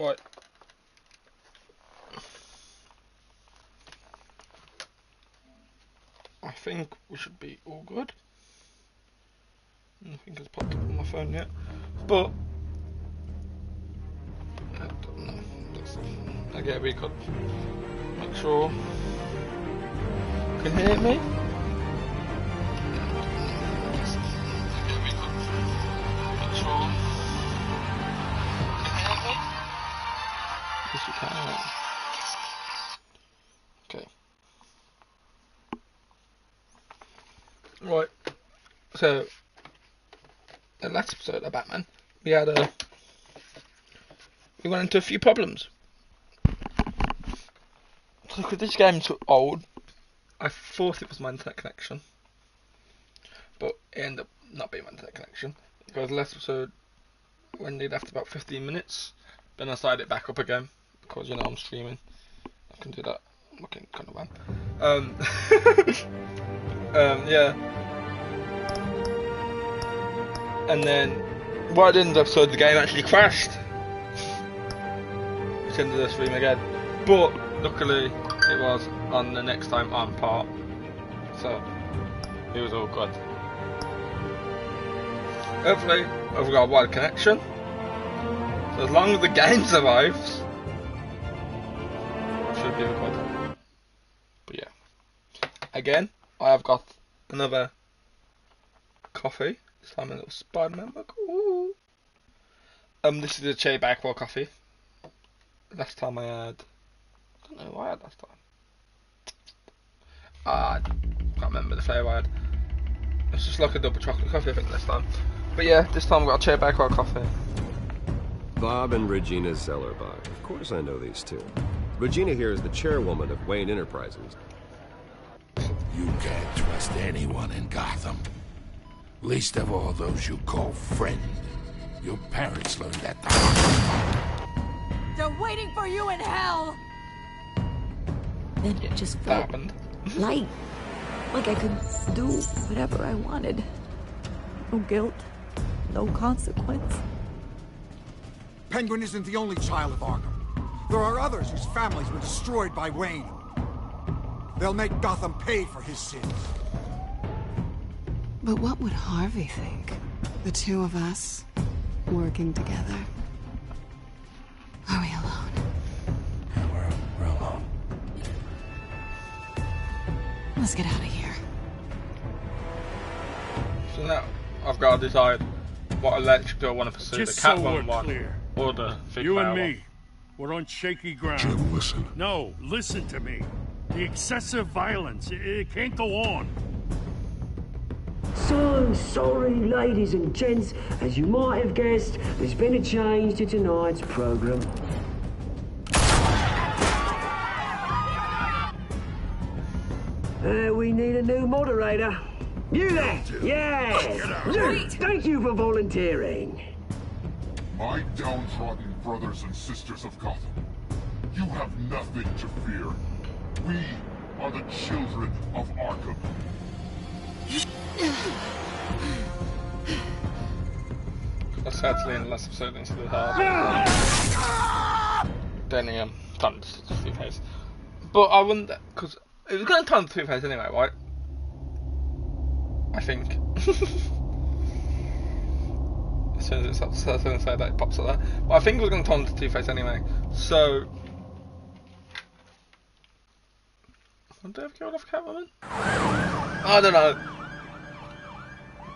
Right. I think we should be all good. Nothing has popped up on my phone yet. But I don't know. Okay, we could make sure. Can you hear me? Yes, you can. Okay. Right. So, the last episode of Batman, we went into a few problems. So, because this game's so old, I thought it was my internet connection, but it ended up not being my internet connection. Because the last episode, when they left about 15 minutes, then I started it back up again. Because, you know, I'm streaming. I can do that. I'm looking kind of bad. Yeah. And then, right at the end of the episode, the game actually crashed. Which ended the stream again. But, luckily, it was on the next time on part. So, it was all good. Hopefully, I've got a wide connection. So, as long as the game survives, should be good. But yeah. Again, I have got another coffee. This time a little Spider-Man book. Ooh. This is a cherry Bakewell coffee. Last time I had, I don't know what I had last time. I can't remember the flavour I had. It's just like a double chocolate coffee, I think, this time. But yeah, this time I've got a cherry Bakewell coffee. Bob and Regina Zellerbach. Of course I know these two. Regina here is the chairwoman of Wayne Enterprises. You can't trust anyone in Gotham. Least of all those you call friend. Your parents learned that the hard way. They're waiting for you in hell! Then it just felt light. Like I could do whatever I wanted. No guilt. No consequence. Penguin isn't the only child of Arkham. There are others whose families were destroyed by Wayne. They'll make Gotham pay for his sins. But what would Harvey think? The two of us, working together. Are we alone? Yeah, we're alone. Let's get out of here. So now, I've got to decide what electric do I want to pursue, Just the so Catwoman we're one, clear. or the Fig You Power and one. me, we're on shaky ground. Jim, listen. No, listen to me. The excessive violence, it can't go on. So sorry, ladies and gents. As you might have guessed, there's been a change to tonight's program. We need a new moderator. You there? Yes! Luke, thank you for volunteering. My downtrodden brothers and sisters of Gotham, you have nothing to fear. We are the children of Arkham. That's sadly in the last episode into the heart. Then he turned to Two-Face. But I wonder, because it was going to turn to Two-Face anyway, right? I think. As soon as it's say that, it pops like that. But I think it was going to turn to Two-Face anyway. So, would they have killed off Catwoman? I don't know.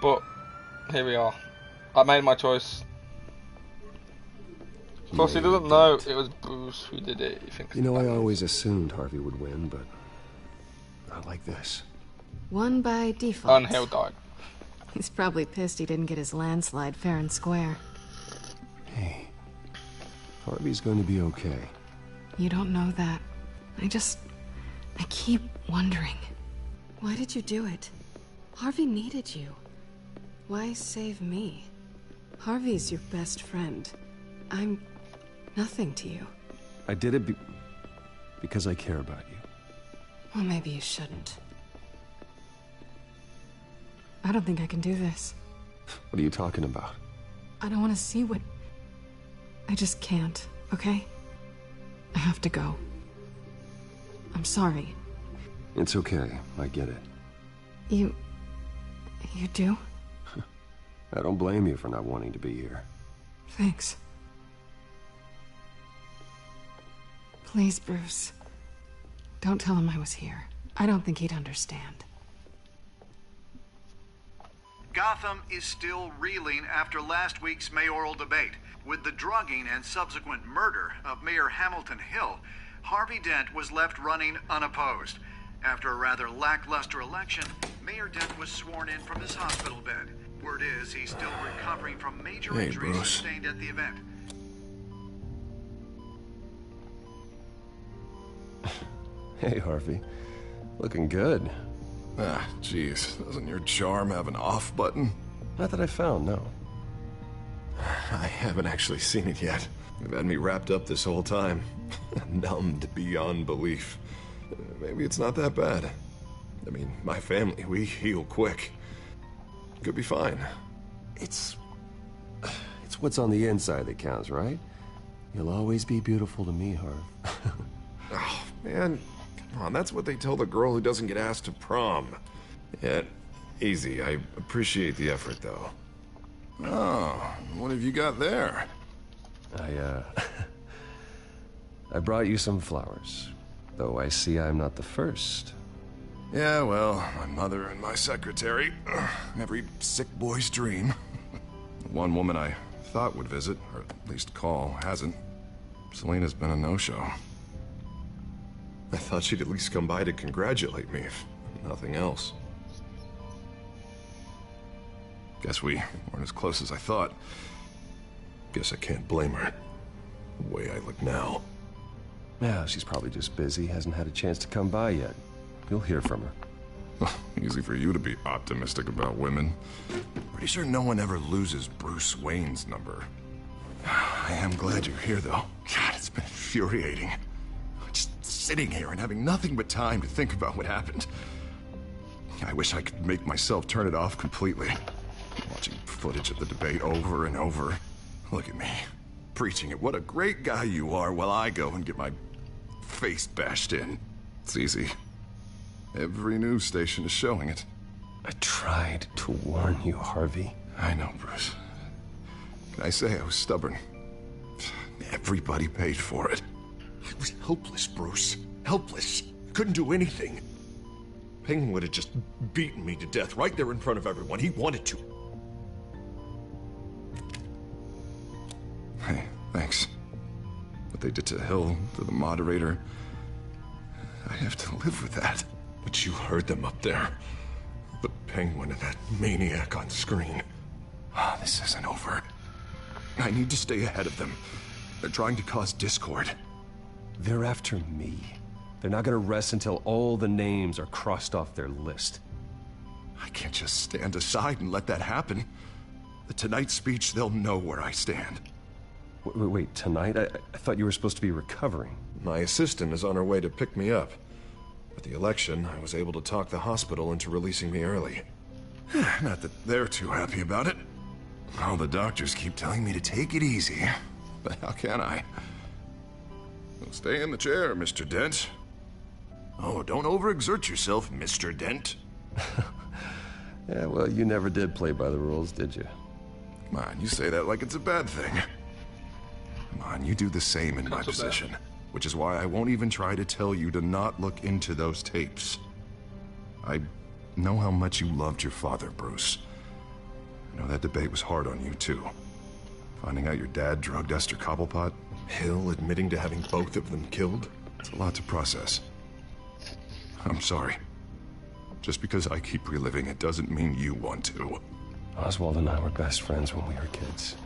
But here we are. I made my choice. Of course, he doesn't know it was Bruce who did it. He thinks, You know, I always assumed Harvey would win, but not like this. Won by default. and Hill died. He's probably pissed he didn't get his landslide fair and square. Hey, Harvey's going to be okay. You don't know that. I keep wondering. Why did you do it? Harvey needed you. Why save me? Harvey's your best friend. I'm nothing to you. I did it because I care about you. Well, maybe you shouldn't. I don't think I can do this. What are you talking about? I don't want to see what... I just can't. okay? I have to go. I'm sorry. It's okay. I get it. You do? I don't blame you for not wanting to be here. Thanks. Please, Bruce. Don't tell him I was here. I don't think he'd understand. Gotham is still reeling after last week's mayoral debate. With the drugging and subsequent murder of Mayor Hamilton Hill, Harvey Dent was left running unopposed. After a rather lackluster election, Mayor Dent was sworn in from his hospital bed. Word is he's still recovering from major injuries sustained at the event. Hey, Harvey. Looking good. Ah, jeez. Doesn't your charm have an off button? Not that I found, no. I haven't actually seen it yet. You've had me wrapped up this whole time. Numbed beyond belief. Maybe it's not that bad. I mean, my family, we heal quick. Could be fine. It's what's on the inside that counts, right? You'll always be beautiful to me, Harv. Oh, man. Come on, that's what they tell the girl who doesn't get asked to prom. Yeah, easy. I appreciate the effort, though. Oh, what have you got there? I brought you some flowers. Though I see I'm not the first. Yeah, well, my mother and my secretary. Every sick boy's dream. One woman I thought would visit, or at least call, hasn't. Selena's been a no-show. I thought she'd at least come by to congratulate me, if nothing else. Guess we weren't as close as I thought. Guess I can't blame her. The way I look now. Yeah, she's probably just busy, hasn't had a chance to come by yet. You'll hear from her. Easy for you to be optimistic about women. Pretty sure no one ever loses Bruce Wayne's number. I am glad you're here, though. God, it's been infuriating. Just sitting here and having nothing but time to think about what happened. I wish I could make myself turn it off completely. Watching footage of the debate over and over. Look at me, preaching at what a great guy you are while I go and get my face bashed in. It's easy. Every news station is showing it. I tried to warn you, Harvey. I know, Bruce. Can I say I was stubborn? Everybody paid for it. I was helpless, Bruce. Helpless. Couldn't do anything. Penguin would have just beaten me to death right there in front of everyone. He wanted to. Hey, thanks. What they did to Hill, to the moderator, I have to live with that. But you heard them up there. The Penguin and that maniac on screen. This isn't over. I need to stay ahead of them. They're trying to cause discord. They're after me. They're not gonna rest until all the names are crossed off their list. I can't just stand aside and let that happen. The Tonight speech, they'll know where I stand. Wait, tonight? I thought you were supposed to be recovering. My assistant is on her way to pick me up. With the election, I was able to talk the hospital into releasing me early. Not that they're too happy about it. All the doctors keep telling me to take it easy. But how can I? Well, stay in the chair, Mr. Dent. Oh, don't overexert yourself, Mr. Dent. Yeah, well, you never did play by the rules, did you? Come on, you say that like it's a bad thing. Come on, you do the same in my position. Which is why I won't even try to tell you to not look into those tapes. I know how much you loved your father, Bruce. I know that debate was hard on you, too. Finding out your dad drugged Esther Cobblepot, Hill admitting to having both of them killed, it's a lot to process. I'm sorry. Just because I keep reliving it doesn't mean you want to. Oswald and I were best friends when we were kids.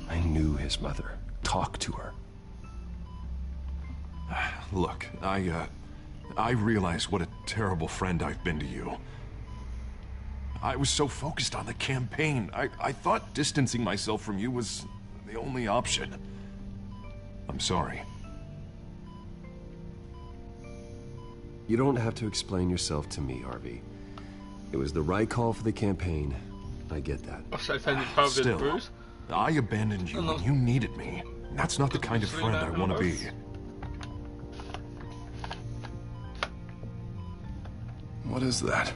I knew his mother. Talked to her. Look, I realize what a terrible friend I've been to you. I was so focused on the campaign. I thought distancing myself from you was the only option. I'm sorry. You don't have to explain yourself to me, Harvey. It was the right call for the campaign. I get that. Still, I abandoned you when you needed me. That's not the kind of friend I want to be. What is that?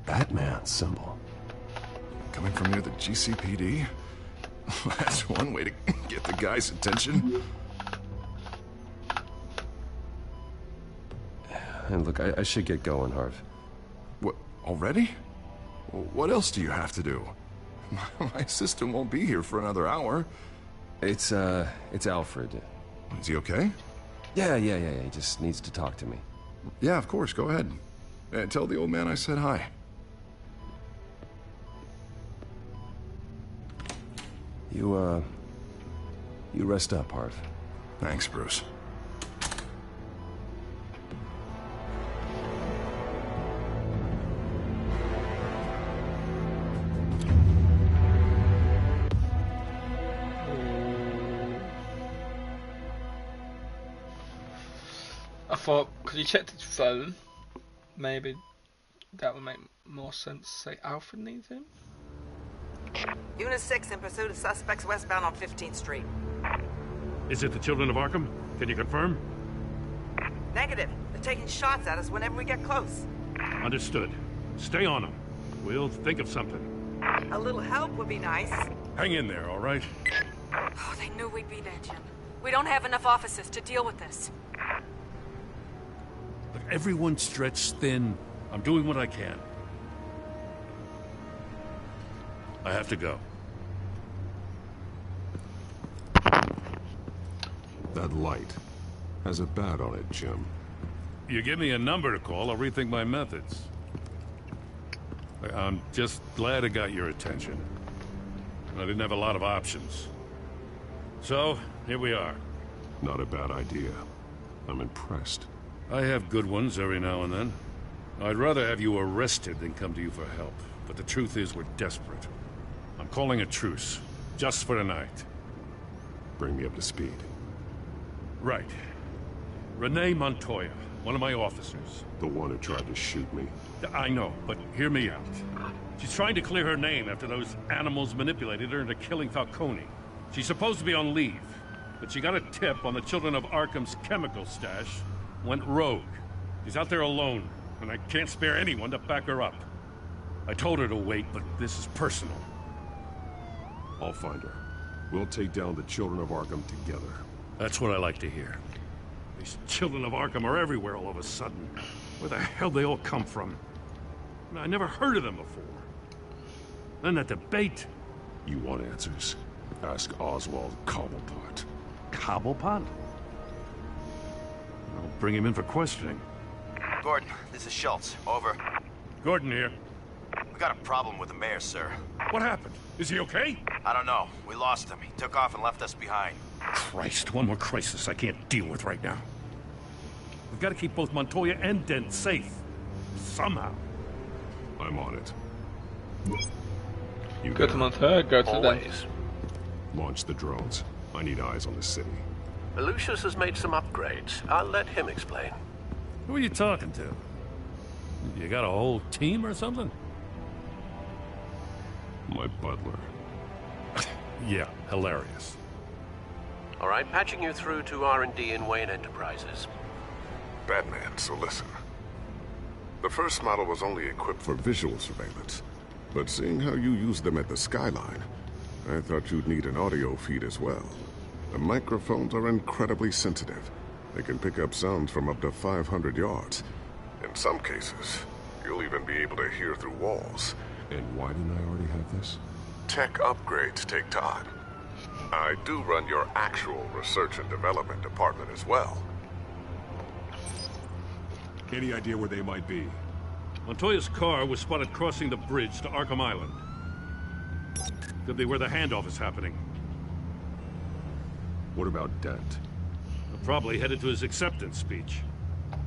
Batman symbol. Coming from near the GCPD? That's one way to get the guy's attention. And look, I should get going, Harv. What, already? What else do you have to do? My assistant won't be here for another hour. It's Alfred. Is he okay? Yeah, he just needs to talk to me. Yeah, of course, go ahead. Tell the old man I said hi. You rest up, Harv. Thanks, Bruce. I thought, because he checked his phone, maybe that would make more sense. Say Alfred needs him. Unit 6 in pursuit of suspects westbound on 15th Street. Is it the Children of Arkham? Can you confirm? Negative. They're taking shots at us whenever we get close. Understood. Stay on them. We'll think of something. A little help would be nice. Hang in there, all right? Oh, they knew we'd be there, Jim. We don't have enough officers to deal with this. Look, everyone's stretched thin. I'm doing what I can. I have to go. That light has a bat on it, Jim. You give me a number to call, I'll rethink my methods. I'm just glad I got your attention. I didn't have a lot of options. So, here we are. Not a bad idea. I'm impressed. I have good ones every now and then. I'd rather have you arrested than come to you for help. But the truth is, we're desperate. I'm calling a truce, just for tonight. Bring me up to speed. Right. Renee Montoya, one of my officers. The one who tried to shoot me? I know, but hear me out. She's trying to clear her name after those animals manipulated her into killing Falcone. She's supposed to be on leave, but she got a tip on the Children of Arkham's chemical stash, went rogue. She's out there alone, and I can't spare anyone to back her up. I told her to wait, but this is personal. I'll find her. We'll take down the Children of Arkham together. That's what I like to hear. These Children of Arkham are everywhere all of a sudden. Where the hell they all come from? I never heard of them before. Then that debate. You want answers? Ask Oswald Cobblepot. Cobblepot? I'll bring him in for questioning. Gordon, this is Schultz. Over. Gordon here. We got a problem with the mayor, sir. What happened? Is he okay? I don't know. We lost him. He took off and left us behind. Christ, one more crisis I can't deal with right now. We've got to keep both Montoya and Dent safe. Somehow. I'm on it. You go to Montoya, go to Always. Dent. Launch the drones. I need eyes on the city. Lucius has made some upgrades. I'll let him explain. Who are you talking to? You got a whole team or something? My butler. Yeah, hilarious. All right, patching you through to R&D in Wayne Enterprises. Batman, so listen. The first model was only equipped for visual surveillance, but seeing how you use them at the Skyline, I thought you'd need an audio feed as well. The microphones are incredibly sensitive. They can pick up sounds from up to 500 yards. In some cases, you'll even be able to hear through walls. And why didn't I already have this? Tech upgrades take time. I do run your actual research and development department as well. Any idea where they might be? Montoya's car was spotted crossing the bridge to Arkham Island. Could be where the handoff is happening. What about Dent? Probably headed to his acceptance speech.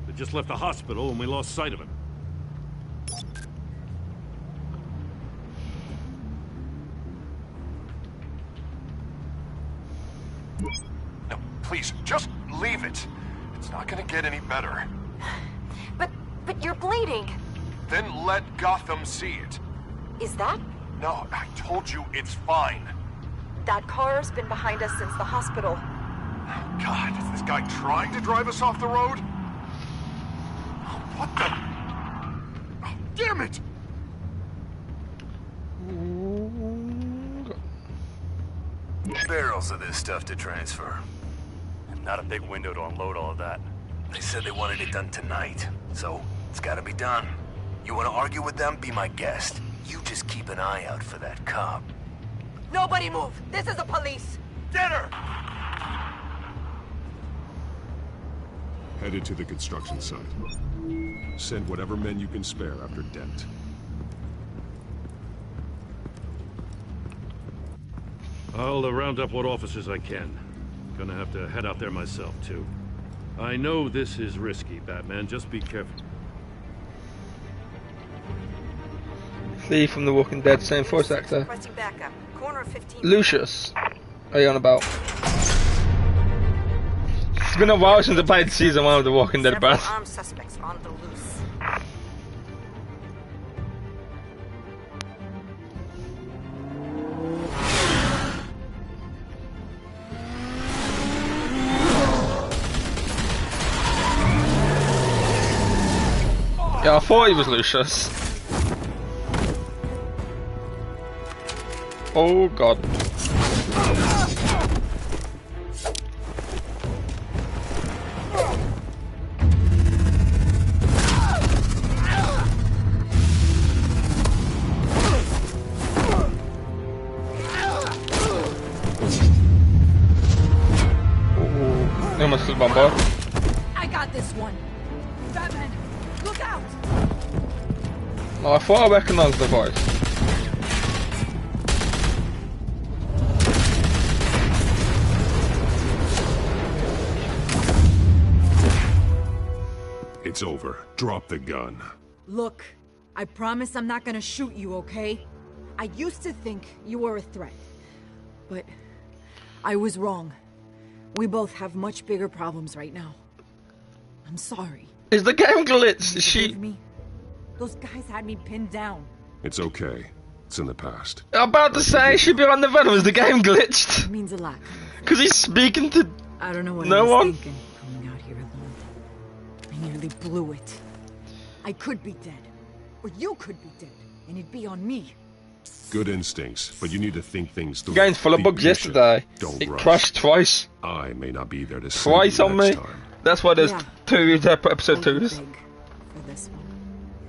They just left the hospital and we lost sight of him. No, please, just leave it. It's not gonna get any better. But you're bleeding. Then let Gotham see it. Is that? No, I told you it's fine. That car's been behind us since the hospital. God, is this guy trying to drive us off the road? What the? Oh, damn it! Barrels of this stuff to transfer. Not a big window to unload all of that. They said they wanted it done tonight, so it's gotta be done. You wanna argue with them? Be my guest. You just keep an eye out for that cop. Nobody move! This is the police! Get her! Headed to the construction site. Send whatever men you can spare after Dent. I'll round up what officers I can. Gonna have to head out there myself, too. I know this is risky, Batman. Just be careful. Lee from The Walking Dead, same voice actor. Requesting backup. Corner of 15. Lucius. Are you on about? It's been a while since I played season 1 of The Walking Dead, Several bruh. armed suspects on the loose. Yeah, I thought he was Lucius. Oh god. They must have bombard. I got this one. Batman, look out! Oh, I thought I recognised the voice. It's over. Drop the gun. Look, I promise I'm not gonna shoot you, okay? I used to think you were a threat, but I was wrong. We both have much bigger problems right now. I'm sorry. Is the game glitched? Is she... Me? Those guys had me pinned down. It's okay. It's in the past. I'm about to say, she'd be on the venom. Is the game glitched? It means a lot. Because he's speaking to I don't know what no I was one. thinking coming out here alone. I nearly blew it. I could be dead. Or you could be dead. And it'd be on me. Good instincts, but you need to think things through. Game's full of Be bugs patient. yesterday. Don't It rush. crashed twice. I may not be there to see Twice you on next me. time. That's why there's Yeah. two episode 2s. Big for this one.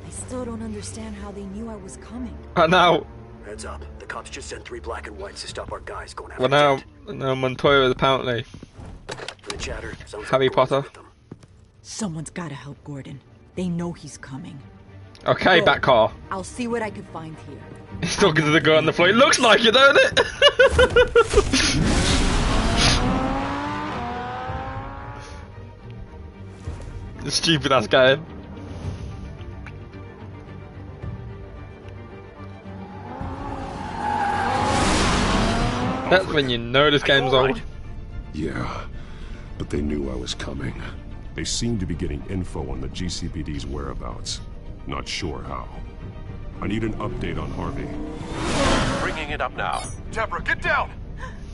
I still don't understand how they knew I was coming. I know. Heads up. The cops just sent 3 black and whites to stop our guys going after Well now Montoya is apparently For the chatter, sounds like Harry Gordon's Potter. with them. Someone's gotta help Gordon. They know he's coming. Okay, Go. back car. I'll see what I can find here. He's talking to the girl on the floor. It looks like it, don't it? The stupid ass game. That's when you know this game's old. Yeah, but they knew I was coming. They seem to be getting info on the GCPD's whereabouts. Not sure how. I need an update on Harvey. Bringing it up now. Deborah, get down!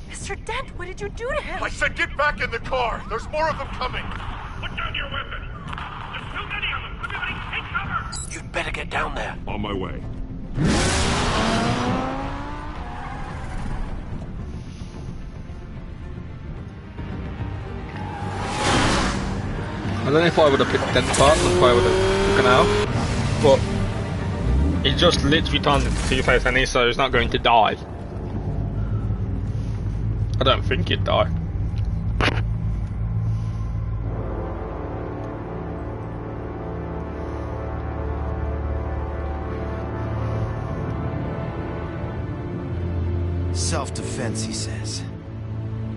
Mr. Dent, what did you do to him? I said get back in the car! There's more of them coming! Put down your weapon. There's too many of them. Everybody take cover. You'd better get down there. On my way. I don't know if I would have picked Dent part, if I would have taken out. But he just literally turned into Two-Face and so he's not going to die. I don't think he'd die. Self-defense, he says.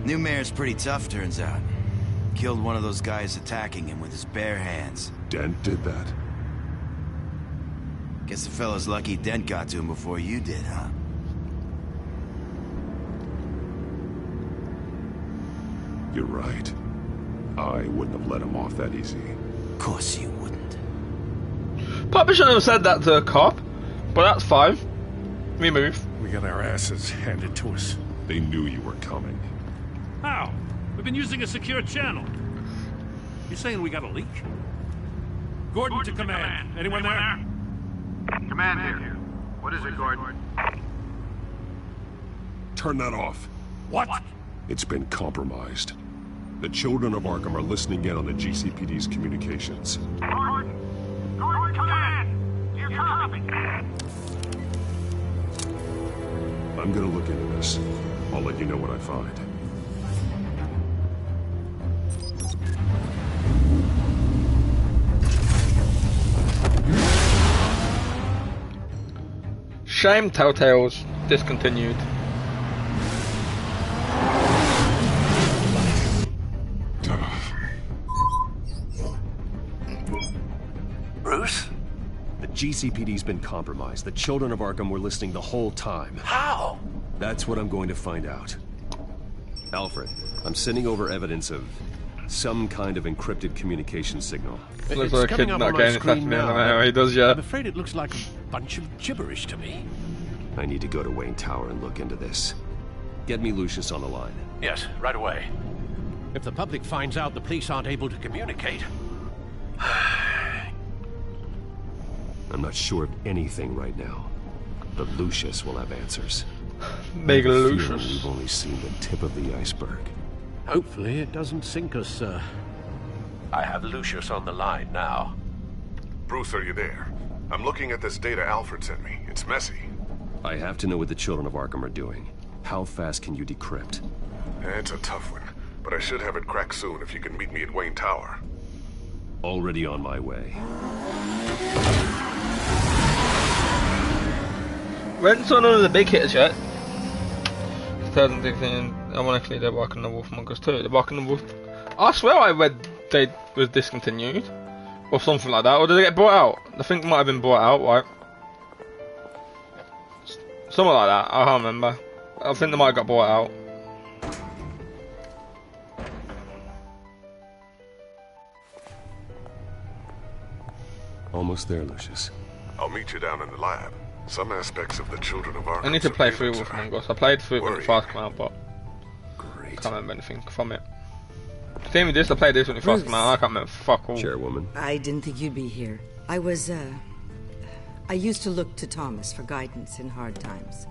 New mayor's pretty tough, turns out. Killed one of those guys attacking him with his bare hands. Dent did that? Guess the fella's lucky Dent got to him before you did, huh? You're right. I wouldn't have let him off that easy. Of course you wouldn't. Probably shouldn't have said that to a cop, but that's fine. We move. We got our asses handed to us. They knew you were coming. How? We've been using a secure channel. You saying we got a leak? Gordon to command. Anyone there? Command here. What is it, Gordon? Turn that off. What? It's been compromised. The children of Arkham are listening in on the GCPD's communications. Gordon! Gordon, command! You copy? I'm gonna look into this. I'll let you know what I find. Shame Telltale's discontinued. Bruce? The GCPD's been compromised. The children of Arkham were listening the whole time. How? That's what I'm going to find out. Alfred, I'm sending over evidence of some kind of encrypted communication signal. Looks like a kid not getting it past me. He does, yeah. I'm afraid it looks like a bunch of gibberish to me. I need to go to Wayne Tower and look into this. Get me Lucius on the line. Yes, right away. If the public finds out the police aren't able to communicate... I'm not sure of anything right now, but Lucius will have answers. Big Lucius. We've only seen the tip of the iceberg. Hopefully it doesn't sink us, sir. I have Lucius on the line now. Bruce, are you there? I'm looking at this data Alfred sent me. It's messy. I have to know what the children of Arkham are doing. How fast can you decrypt? It's a tough one, but I should have it cracked soon if you can meet me at Wayne Tower. Already on my way. We haven't saw none of the big hitters yet. Ironically, they're Barking the Wolf Among Us too. The Barking the Wolf. I swear I read they was discontinued, or something like that. Or did they get brought out? I think it might have been brought out, right? Something like that. I can't remember. I think they might have got brought out. Almost there, Lucius. I'll meet you down in the lab. Some aspects of the children of Arkham. I need to play through Wolf Among Us. I played through it when it first came out, but great. I can't remember anything from it. The thing with this, I played this when it first came out. I can't remember fuck all. Chairwoman. I didn't think you'd be here. I used to look to Thomas for guidance in hard times.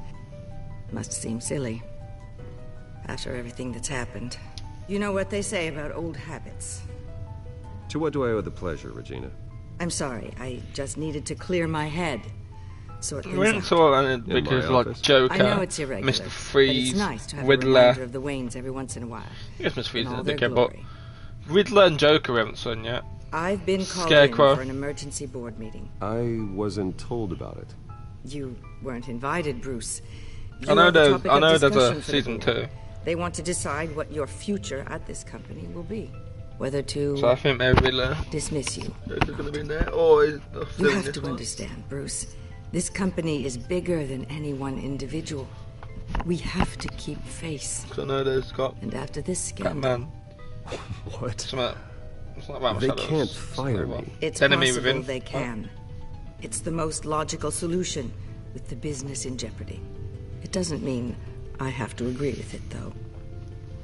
Must seem silly. After everything that's happened. You know what they say about old habits. To what do I owe the pleasure, Regina? I'm sorry, I just needed to clear my head. Sort things We didn't out. saw it because like Joker, I know it's irregular, Mr. Freeze, but it's nice to have a Riddler. reminder of the Waynes every once in a while. Yes, Mr. Freeze in is all a their dickhead, but glory. Riddler and Joker we haven't seen yet. I've been called Scarecrow. in for an emergency board meeting. I wasn't told about it. You weren't invited, Bruce. I know are the there's topic of a discussion for the season board. 2. They want to decide what your future at this company will be. Whether to So I think maybe Riddler dismiss you. is going to be in there, or is You have to understand, Bruce. This company is bigger than any one individual. We have to keep face. So I know there's got. And after this scandal, Batman. What? It's not Batman They Shadows. can't fire me. it's Enemy possible within. they can. It's the most logical solution with the business in jeopardy. It doesn't mean I have to agree with it, though.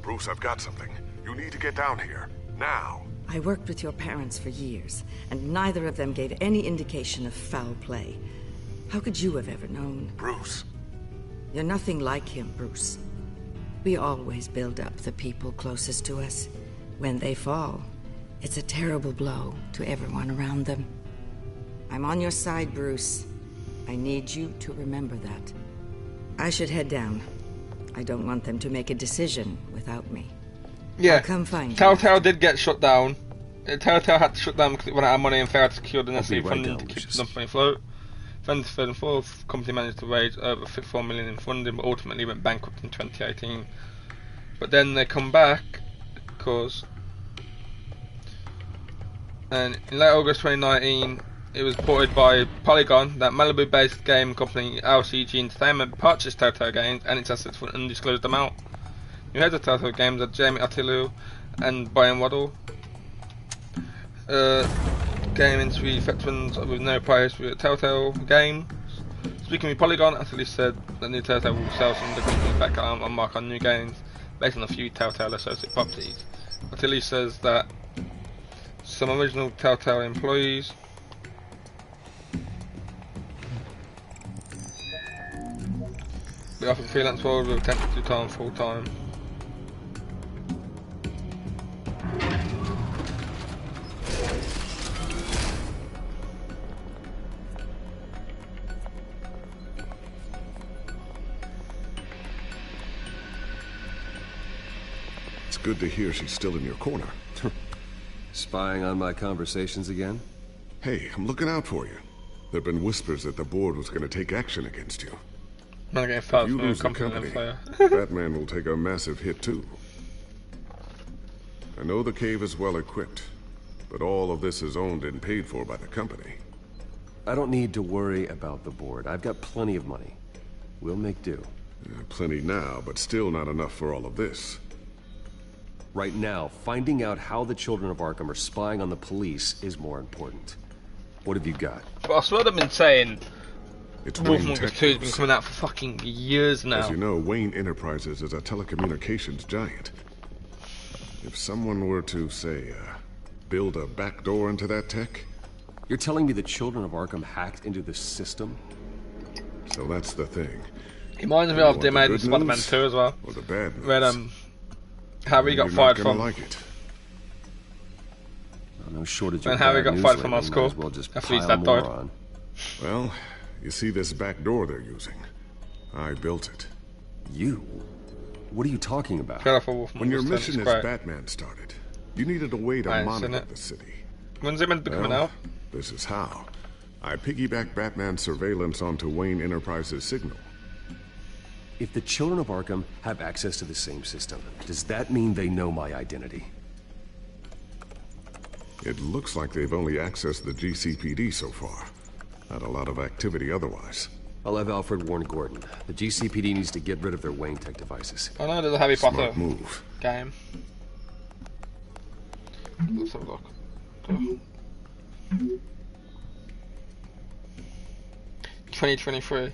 Bruce, I've got something. You need to get down here. Now. I worked with your parents for years, and neither of them gave any indication of foul play. How could you have ever known? Bruce. You're nothing like him, Bruce. We always build up the people closest to us. When they fall, it's a terrible blow to everyone around them. I'm on your side, Bruce. I need you to remember that. I should head down. I don't want them to make a decision without me. Yeah, I'll come find you. Telltale did get shut down. Telltale had to shut down because it ran out of money and failed to secure the necessary funding to keep the company afloat. Then the third and fourth company managed to raise over $54 million in funding, but ultimately went bankrupt in 2018. But then they come back because, and in late August 2019, it was reported by Polygon that Malibu-based game company LCG Entertainment purchased Telltale Games and its assets for an undisclosed amount. New heads of Telltale Games are Jamie Attilu and Brian Waddle. Game industry veterans with no prior history at Telltale Games. Speaking with Polygon, Atelier said that new Telltale will sell some of the company's back arm and mark on new games based on a few Telltale associate properties. Atelier says that some original Telltale employees be offered freelance roles with attempt to time full time. It's good to hear she's still in your corner. Spying on my conversations again? Hey, I'm looking out for you. There've been whispers that the board was going to take action against you. If you lose the company, Batman will take a massive hit too. I know the cave is well equipped, but all of this is owned and paid for by the company. I don't need to worry about the board. I've got plenty of money. We'll make do. Plenty now, but still not enough for all of this. Right now, finding out how the children of Arkham are spying on the police is more important. What have you got? But I swear they've been saying Wolfmongers 2 has been coming out for fucking years now. As you know, Wayne Enterprises is a telecommunications giant. If someone were to, say, build a backdoor into that tech... You're telling me the children of Arkham hacked into the system? So that's the thing. It reminds me of they made Spider-Man 2 as well. Or the bad news. Where, Harry got fired from... like it. No shortage when of Harry got fired from our school well just after his dad died. Well, you see this back door they're using? I built it. You? What are you talking about? When your mission as Batman started, you needed a way to monitor the city. When's it meant to be coming out? This is how. I piggybacked Batman's surveillance onto Wayne Enterprises' signal. If the children of Arkham have access to the same system, does that mean they know my identity? It looks like they've only accessed the GCPD so far. Not a lot of activity otherwise. I'll have Alfred warn Gordon. The GCPD needs to get rid of their Wayne Tech devices. I know there's a Harry Potter move. Game. Let's have a look. 2023.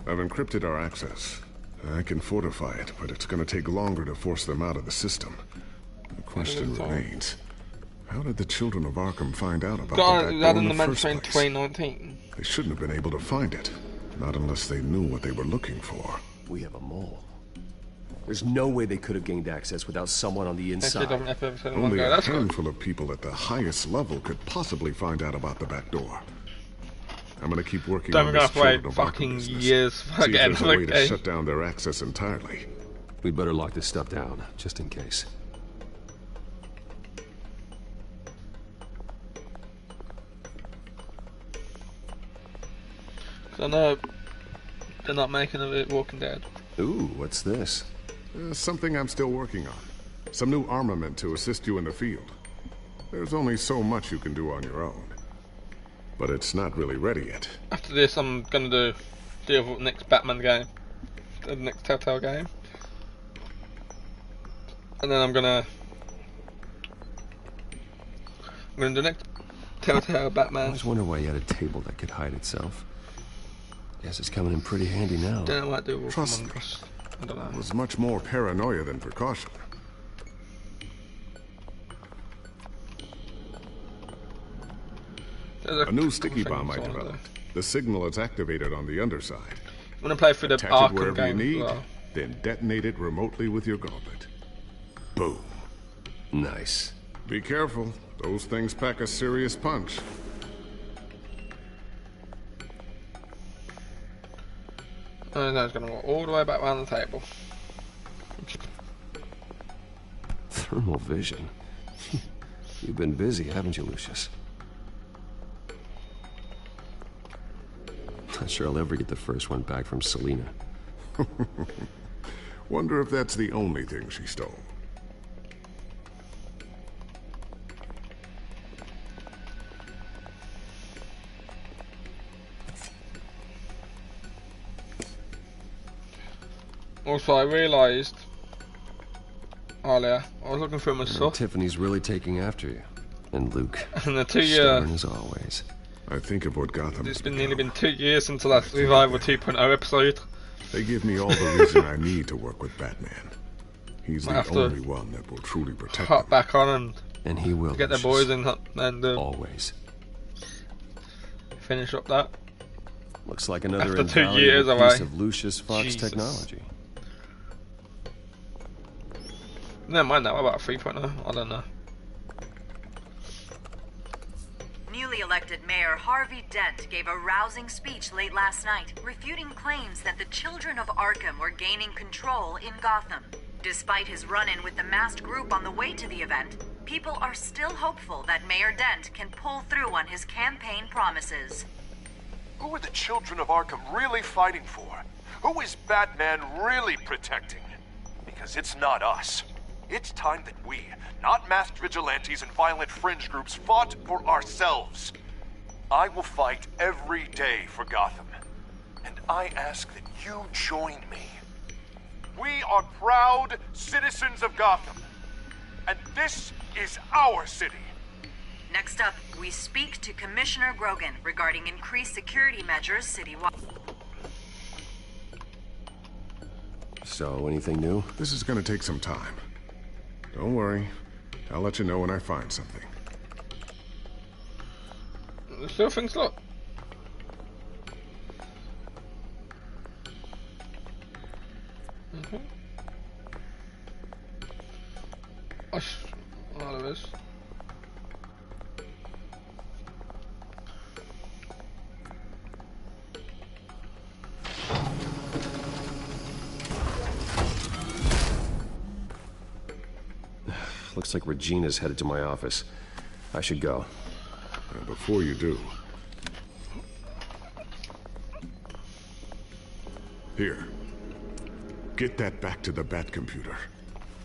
I've encrypted our access. I can fortify it, but it's going to take longer to force them out of the system. The question remains, how did the children of Arkham find out about that in the first place? 2019. They shouldn't have been able to find it. Not unless they knew what they were looking for. We have a mole. There's no way they could have gained access without someone on the inside. Only a handful of people at the highest level could possibly find out about the back door. I'm gonna keep working on this children of Arkham business. See if there's a way to shut down their access entirely. We'd better lock this stuff down, just in case. I know they're not making it Walking Dead. Ooh, what's this? Something I'm still working on. Some new armament to assist you in the field. There's only so much you can do on your own. But it's not really ready yet. After this, I'm gonna deal with the next Batman game, the next Telltale game, and then I'm gonna do the next Telltale Batman. I was wondering why you had a table that could hide itself. Guess it's coming in pretty handy now. Don't know what to do with Trust me, I don't know. It was much more paranoia than precaution. A new sticky bomb I developed. The signal is activated on the underside. I'm gonna play through the Attach Arkham it wherever game you need, as well. then detonate it remotely with your gauntlet. Boom. Nice. Be careful. Those things pack a serious punch. And I was gonna walk all the way back around the table. Thermal vision. You've been busy, haven't you, Lucius? Not sure I'll ever get the first one back from Selina. Wonder if that's the only thing she stole. Also, I realised earlier, I was looking through my stuff. Tiffany's really taking after you. And Luke, and the 2 years. Stubborn as always. I think of what Gotham. It's been nearly been 2 years since the last Revival 2.0 episode. They give me all the reason I need to work with Batman. He's the only one that will truly protect hop back on and he will get the boys and always finish up that. Looks like another after 2 years away. Piece of Lucius Fox technology. Never mind that. What about 3.0? I don't know. Newly elected Mayor Harvey Dent gave a rousing speech late last night, refuting claims that the children of Arkham were gaining control in Gotham. Despite his run-in with the masked group on the way to the event, people are still hopeful that Mayor Dent can pull through on his campaign promises. Who are the children of Arkham really fighting for? Who is Batman really protecting? Because it's not us. It's time that we, not masked vigilantes and violent fringe groups, fought for ourselves. I will fight every day for Gotham. And I ask that you join me. We are proud citizens of Gotham. And this is our city. Next up, we speak to Commissioner Grogan regarding increased security measures citywide. So, anything new? This is gonna take some time. Don't worry. I'll let you know when I find something. There's still things up. Oh, there is. Looks like Regina's headed to my office. I should go. And before you do... Here. Get that back to the Bat computer.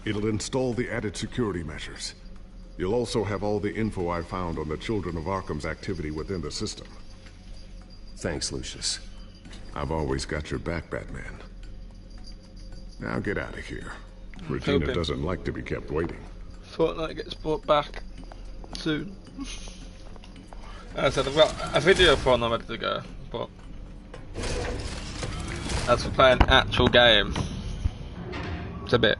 It'll install the added security measures. You'll also have all the info I found on the Children of Arkham's activity within the system. Thanks, Lucius. I've always got your back, Batman. Now get out of here. Regina doesn't like to be kept waiting. Fortnite gets brought back soon. As I said, I've got a video for them ready to go, but as for playing an actual game, it's a bit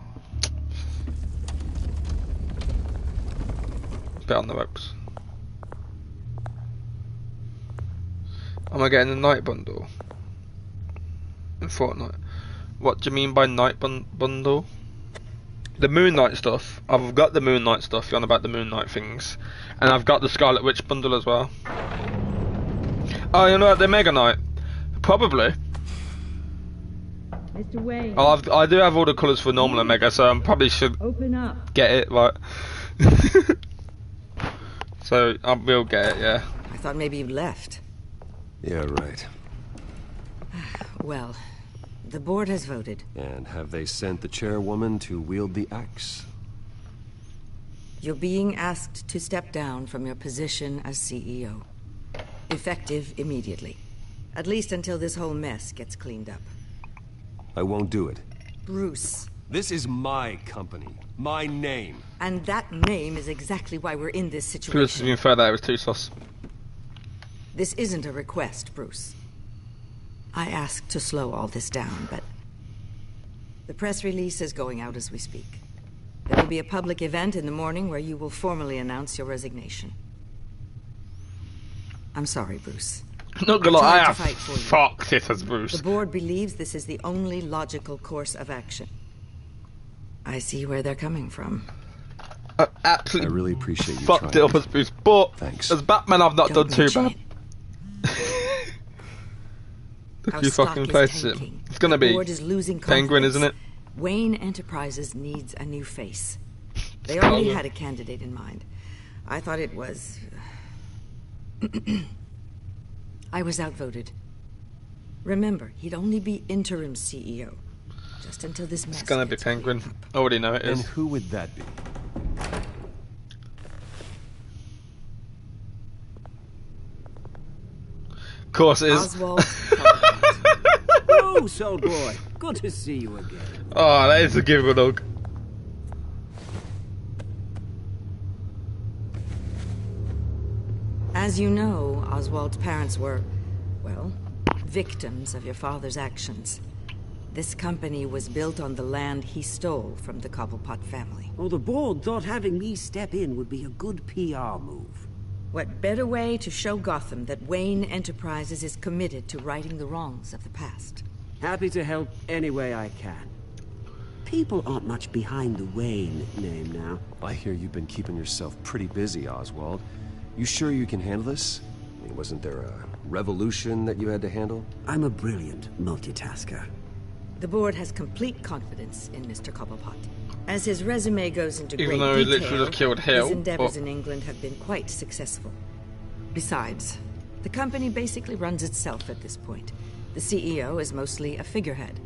on the ropes. Am I getting the night bundle in Fortnite? What do you mean by night bundle? The Moon Knight stuff. I've got the Moon Knight stuff. You're on about the Moon Knight things, and I've got the Scarlet Witch bundle as well. Oh, you know what? The Mega Knight, probably. Mr. Wayne. Oh, I do have all the colours for normal and Mega, so I probably should get it right. So I will get it, yeah. I thought maybe you left. Yeah, right. Well, the board has voted. And have they sent the chairwoman to wield the axe? You're being asked to step down from your position as CEO. Effective immediately. At least until this whole mess gets cleaned up. I won't do it. Bruce. This is my company. My name. And that name is exactly why we're in this situation. Bruce has been fair that it was too sus. This isn't a request, Bruce. I asked to slow all this down, but the press release is going out as we speak. There will be a public event in the morning where you will formally announce your resignation. I'm sorry, Bruce. Not gonna lie, I have fucked it as Bruce. The board believes this is the only logical course of action. I see where they're coming from. Absolutely. I really appreciate you fucked it up as Bruce, but thanks. As Batman, I've not done too bad. Look, you fucking placed it. It's gonna be Penguin, isn't it? Wayne Enterprises needs a new face. They already had a candidate in mind. I thought it was... I was outvoted. Remember, he'd only be interim CEO. Just until this mess. It's gonna be Penguin. I already know it is. And who would that be? Of course it is. Oswald. Bruce, old boy. Good to see you again. Oh, that is a give a hug. As you know, Oswald's parents were, well, victims of your father's actions. This company was built on the land he stole from the Cobblepot family. Oh, the board thought having me step in would be a good PR move. What better way to show Gotham that Wayne Enterprises is committed to righting the wrongs of the past? Happy to help any way I can. People aren't much behind the Wayne name now. I hear you've been keeping yourself pretty busy, Oswald. You sure you can handle this? I mean, wasn't there a revolution that you had to handle? I'm a brilliant multitasker. The board has complete confidence in Mr. Cobblepot. As his resume goes into Even great though he detail, literally killed Hill, his endeavors in England have been quite successful. Besides, the company basically runs itself at this point. The CEO is mostly a figurehead.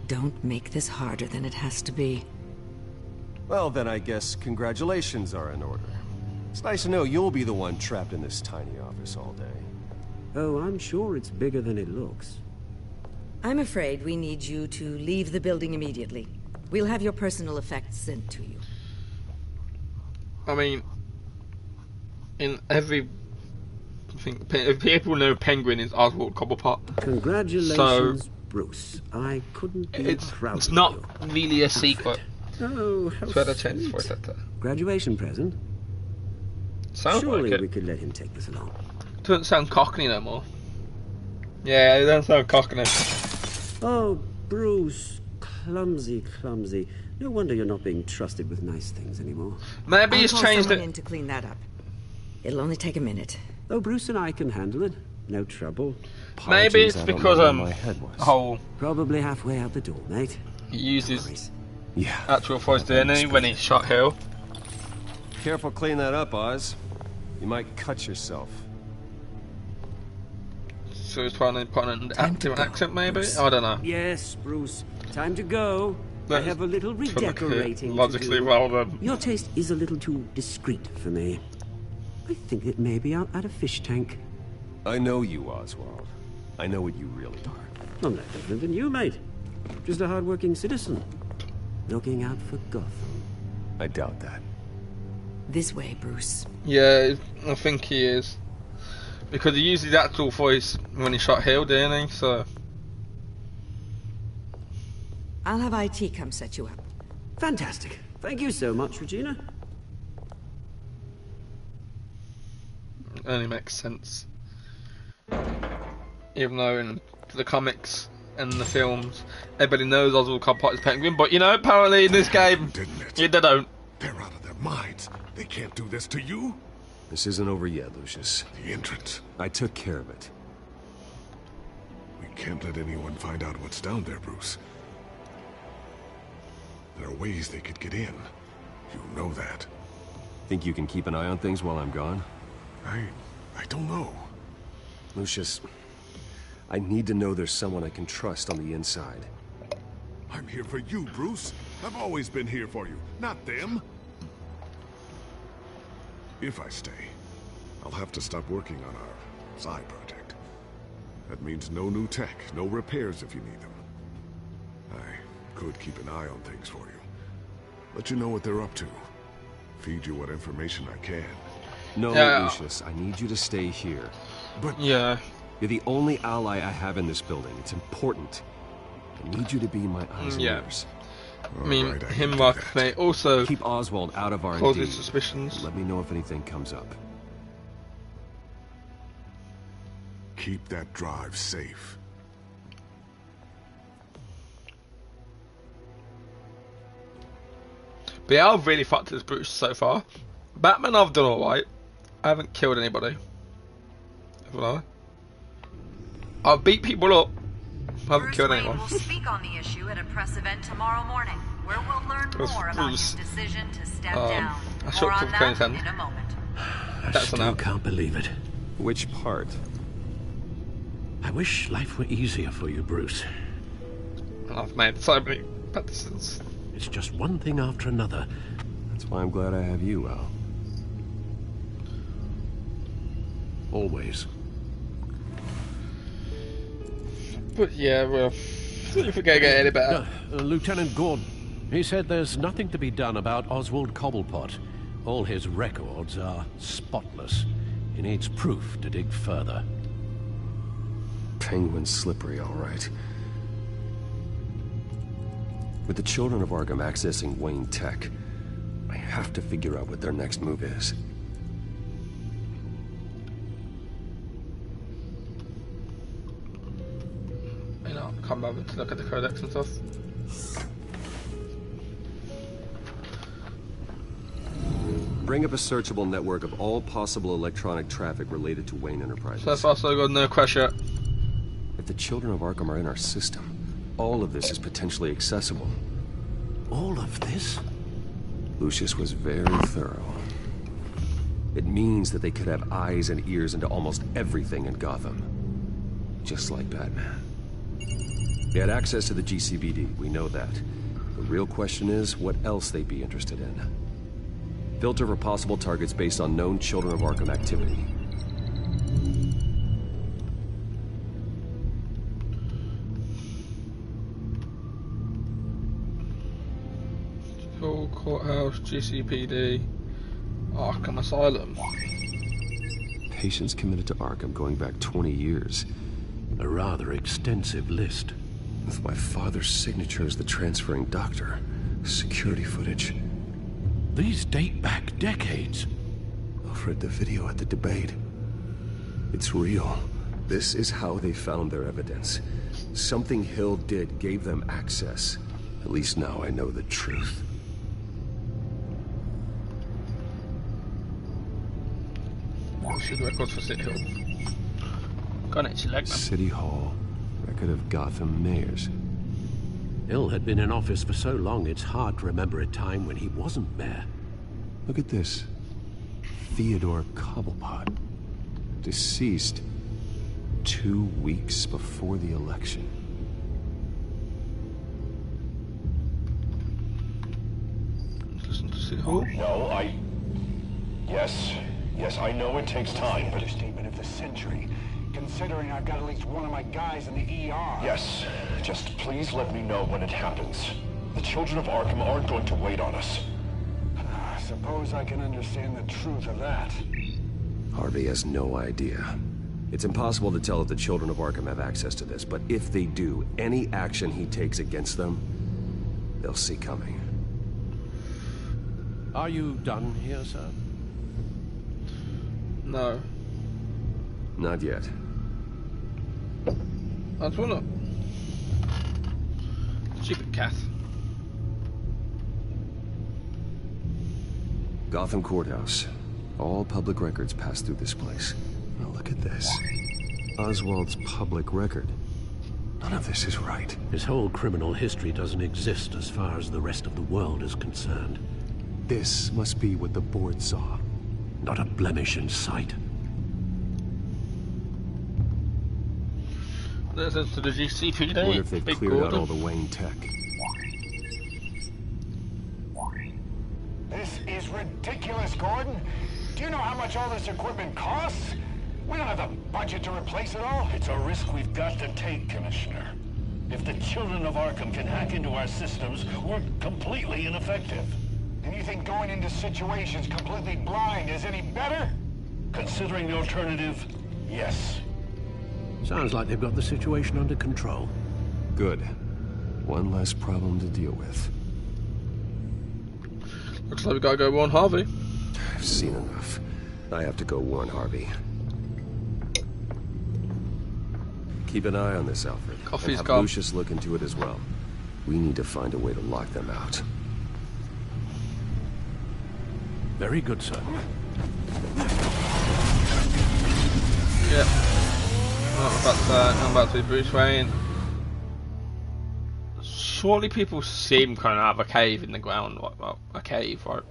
Don't make this harder than it has to be. Well, then I guess congratulations are in order. It's nice to know you'll be the one trapped in this tiny office all day. Oh, I'm sure it's bigger than it looks. I'm afraid we need you to leave the building immediately. We'll have your personal effects sent to you. I mean, in every thing, people know Penguin is Oswald Cobblepot. Congratulations, Bruce. I couldn't be prouder. It's not really a secret. Oh, how So I had a chance voice actor. Graduation present? Sounds Surely like it. we could let him take this along. Doesn't sound Cockney no more. Yeah, it doesn't sound Cockney. Oh, Bruce. Clumsy, clumsy. No wonder you're not being trusted with nice things anymore. Maybe he's changed someone it. in to clean that up. It'll only take a minute. Oh, Bruce and I can handle it. No trouble. Maybe it's because whole Probably halfway out the door, mate. he uses actual voice DNA when he shot Hill. Careful clean that up, Oz. You might cut yourself. So he's trying to put an active accent, maybe? I don't know. Yes, Bruce. Time to go. I have a little redecorating logically to do. well done. Your taste is a little too discreet for me. I think that maybe I'll add a fish tank. I know you, Oswald. I know what you really are. I'm no different than you, mate. Just a hard-working citizen. Looking out for Gotham. I doubt that. This way, Bruce. Yeah, I think he is. Because he used his actual voice when he shot Hill, didn't he? So I'll have IT come set you up. Fantastic. Thank you so much, Regina. only makes sense. Even though in the comics and the films, everybody knows Oswald Cobblepot is Penguin, but you know, apparently in this game, they don't. They're out of their minds. They can't do this to you. This isn't over yet, Lucius. The entrance. I took care of it. We can't let anyone find out what's down there, Bruce. There are ways they could get in. You know that. Think you can keep an eye on things while I'm gone? I don't know. Lucius, I need to know there's someone I can trust on the inside. I'm here for you, Bruce. I've always been here for you, not them. If I stay, I'll have to stop working on our side project. That means no new tech, no repairs if you need them. I could keep an eye on things for you. Let you know what they're up to. Feed you what information I can. No, Lucius, I need you to stay here. But... Yeah. You're the only ally I have in this building. It's important. I need you to be my eyes and ears. I mean, him like they also keep Oswald out of R&D. causes suspicions. Let me know if anything comes up. Keep that drive safe. But yeah, I've really fucked this Bruce so far. Batman, I've done alright. I haven't killed anybody. Haven't I? I've beat people up. I haven't killed anyone. Bruce Wayne will speak on the issue at a press event tomorrow morning, where we'll learn more about his decision to step down. More on that in a moment. I still can't believe it. Which part? I wish life were easier for you, Bruce. I've made so many bad decisions. It's just one thing after another. That's why I'm glad I have you, Al. Always. But yeah, well, If we can't get any better. Lieutenant Gordon. He said there's nothing to be done about Oswald Cobblepot. All his records are spotless. He needs proof to dig further. Penguin's slippery, all right. With the children of Arkham accessing Wayne Tech, I have to figure out what their next move is. You know, come over to look at the codex and stuff. Bring up a searchable network of all possible electronic traffic related to Wayne Enterprises. So far, so good. No crash yet. If the children of Arkham are in our system, all of this is potentially accessible. All of this? Lucius was very thorough. It means that they could have eyes and ears into almost everything in Gotham. Just like Batman. They had access to the GCPD, we know that. The real question is, what else they'd be interested in. Filter for possible targets based on known Children of Arkham activity. School, courthouse, GCPD, Arkham Asylum. Patients committed to Arkham going back 20 years. A rather extensive list. With my father's signature as the transferring doctor. Security footage. These date back decades. I've read the video at the debate. It's real. This is how they found their evidence. Something Hill did gave them access. At least now I know the truth. Should records for City Hall. Got it, select them. City Hall. Record of Gotham mayors. Hill had been in office for so long, it's hard to remember a time when he wasn't mayor. Look at this. Theodore Cobblepot. Deceased 2 weeks before the election. Listen to City Hall. No, Yes, I know it takes time, but... Understatement of the century. Considering I've got at least one of my guys in the ER. Yes, just please let me know when it happens. The children of Arkham aren't going to wait on us. I suppose I can understand the truth of that. Harvey has no idea. It's impossible to tell if the children of Arkham have access to this, but if they do, any action he takes against them, they'll see coming. Are you done here, sir? No. Not yet. That's one up. Stupid Kath. Gotham Courthouse. All public records pass through this place. Now look at this. Oswald's public record. None of this is right. His whole criminal history doesn't exist as far as the rest of the world is concerned. This must be what the board saw. Not a blemish in sight. This is to the GCPD. I wonder if they've cleared out all the Wayne tech. This is ridiculous, Gordon. Do you know how much all this equipment costs? We don't have the budget to replace it all. It's a risk we've got to take, Commissioner. If the children of Arkham can hack into our systems, we're completely ineffective. And you think going into situations completely blind is any better? Considering the alternative, yes. Sounds like they've got the situation under control. Good. One less problem to deal with. Looks like we gotta go warn Harvey. I've seen enough. I have to go warn Harvey. Keep an eye on this, Alfred. Coffee's and have gone. Lucius look into it as well. We need to find a way to lock them out. Very good, sir. Yep. I'm about to be Bruce Wayne. Surely people seem kind of have a cave in the ground. Well, a cave, right?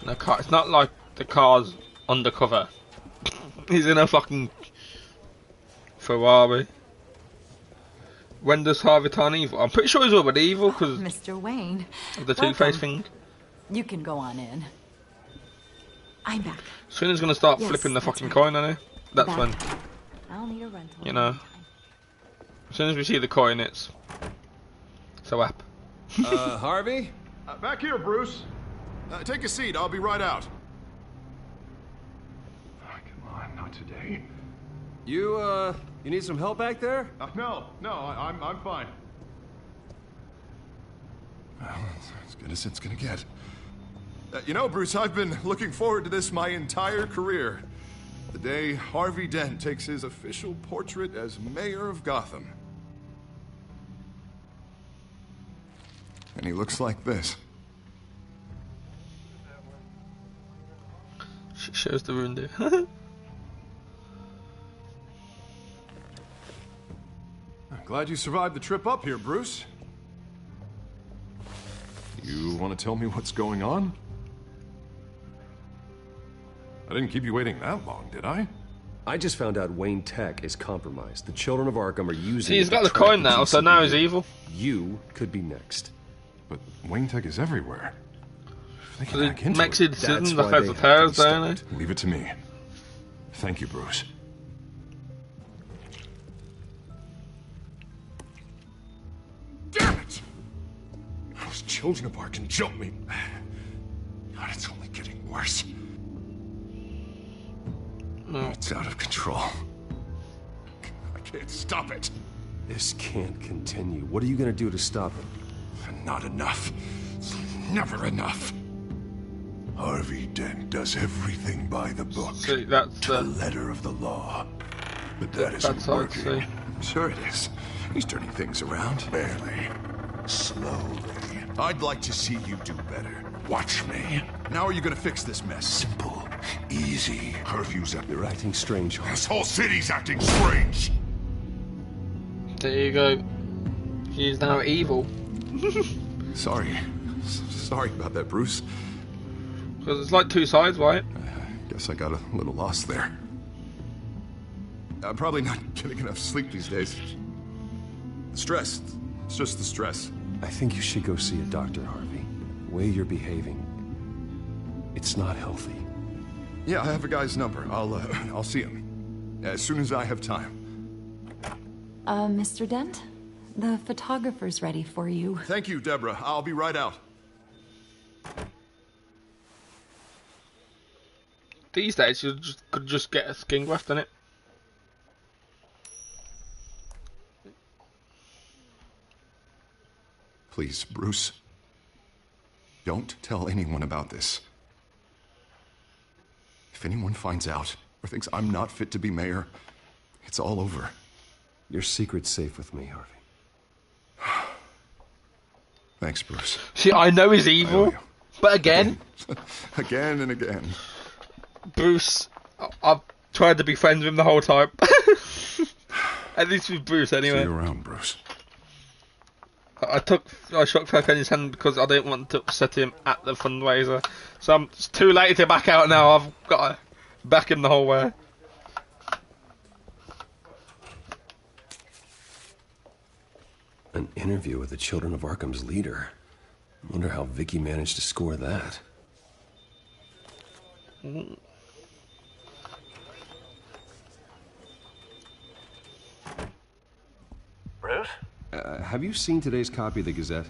No car. It's not like the car's undercover. He's in a fucking Ferrari. When does Harvey turn evil? I'm pretty sure he's already evil because Mr. Wayne, of the Two-Face thing. You can go on in. I'm back. Soon he's gonna start Yes, flipping the that's fucking right. coin, isn't he? That's Back. when, I'll need a rental. you know. As soon as we see the coin, it's so up. Harvey? Back here, Bruce. Take a seat. I'll be right out. Oh, come on, not today. You need some help back there? No, I'm fine. Well, it's as good as it's gonna get. You know, Bruce, I've been looking forward to this my entire career. The day Harvey Dent takes his official portrait as mayor of Gotham. And he looks like this. Shows the window. I'm glad you survived the trip up here, Bruce. You want to tell me what's going on? I didn't keep you waiting that long, did I? I just found out Wayne Tech is compromised. The children of Arkham are using See, he's it got to the track coin now, so now he's GCPD. evil. You could be next. But Wayne Tech is everywhere. They can So hack he into makes it. his decisions That's like why as they the have terrors, to be don't stopped. Leave it to me. Thank you, Bruce. Damn it! Those children of Arkham jumped me. God, it's only getting worse. It's out of control. I can't stop it. This can't continue. What are you gonna do to stop it? Not enough. Never enough. Harvey Dent does everything by the book. See, that's to the letter of the law. But that isn't that's hard to working. Sure it is. He's turning things around. Barely. Slowly. I'd like to see you do better. Watch me. Now are you gonna fix this mess? Simple. Easy. Curfew's up. You're acting strange. This whole city's acting strange. There you go. He's now evil. Sorry. Sorry about that, Bruce. Because it's like two sides, right? Guess I got a little lost there. I'm probably not getting enough sleep these days. Stress. It's just the stress. I think you should go see a doctor, Harvey. The way you're behaving, it's not healthy. Yeah, I have a guy's number. I'll see him as soon as I have time. Mr. Dent? The photographer's ready for you. Thank you, Deborah. I'll be right out. These days, you could just get a skin graft in it. Please, Bruce. Don't tell anyone about this. If anyone finds out or thinks I'm not fit to be mayor, it's all over. Your secret's safe with me, Harvey. Thanks, Bruce. See, I know he's evil, but again... Again and again. Bruce, I've tried to be friends with him the whole time. At least with Bruce, anyway. See you around, Bruce. I shook Kenny's hand because I didn't want to upset him at the fundraiser. So it's too late to back out now. I've got to back him the whole way. An interview with the Children of Arkham's leader. I wonder how Vicky managed to score that. Bruce? Have you seen today's copy of the Gazette?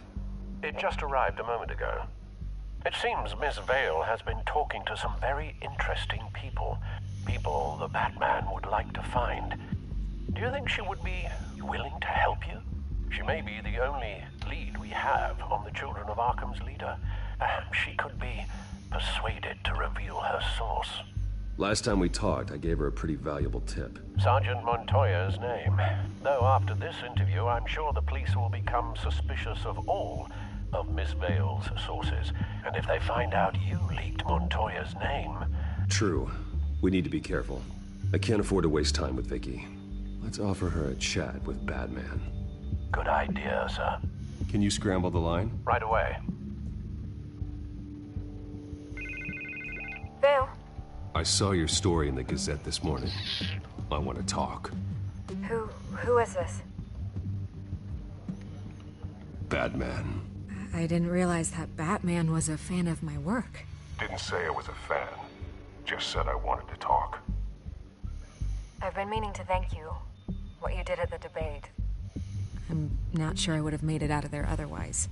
It just arrived a moment ago. It seems Miss Vale has been talking to some very interesting people. People the Batman would like to find. Do you think she would be willing to help you? She may be the only lead we have on the Children of Arkham's leader. Perhaps she could be persuaded to reveal her source. Last time we talked, I gave her a pretty valuable tip. Sergeant Montoya's name. Though after this interview, I'm sure the police will become suspicious of all of Miss Vale's sources. And if they find out you leaked Montoya's name... True. We need to be careful. I can't afford to waste time with Vicky. Let's offer her a chat with Batman. Good idea, sir. Can you scramble the line? Right away. Vale? I saw your story in the Gazette this morning. I want to talk. Who is this? Batman. I didn't realize that Batman was a fan of my work. Didn't say I was a fan. Just said I wanted to talk. I've been meaning to thank you. What you did at the debate. I'm not sure I would have made it out of there otherwise.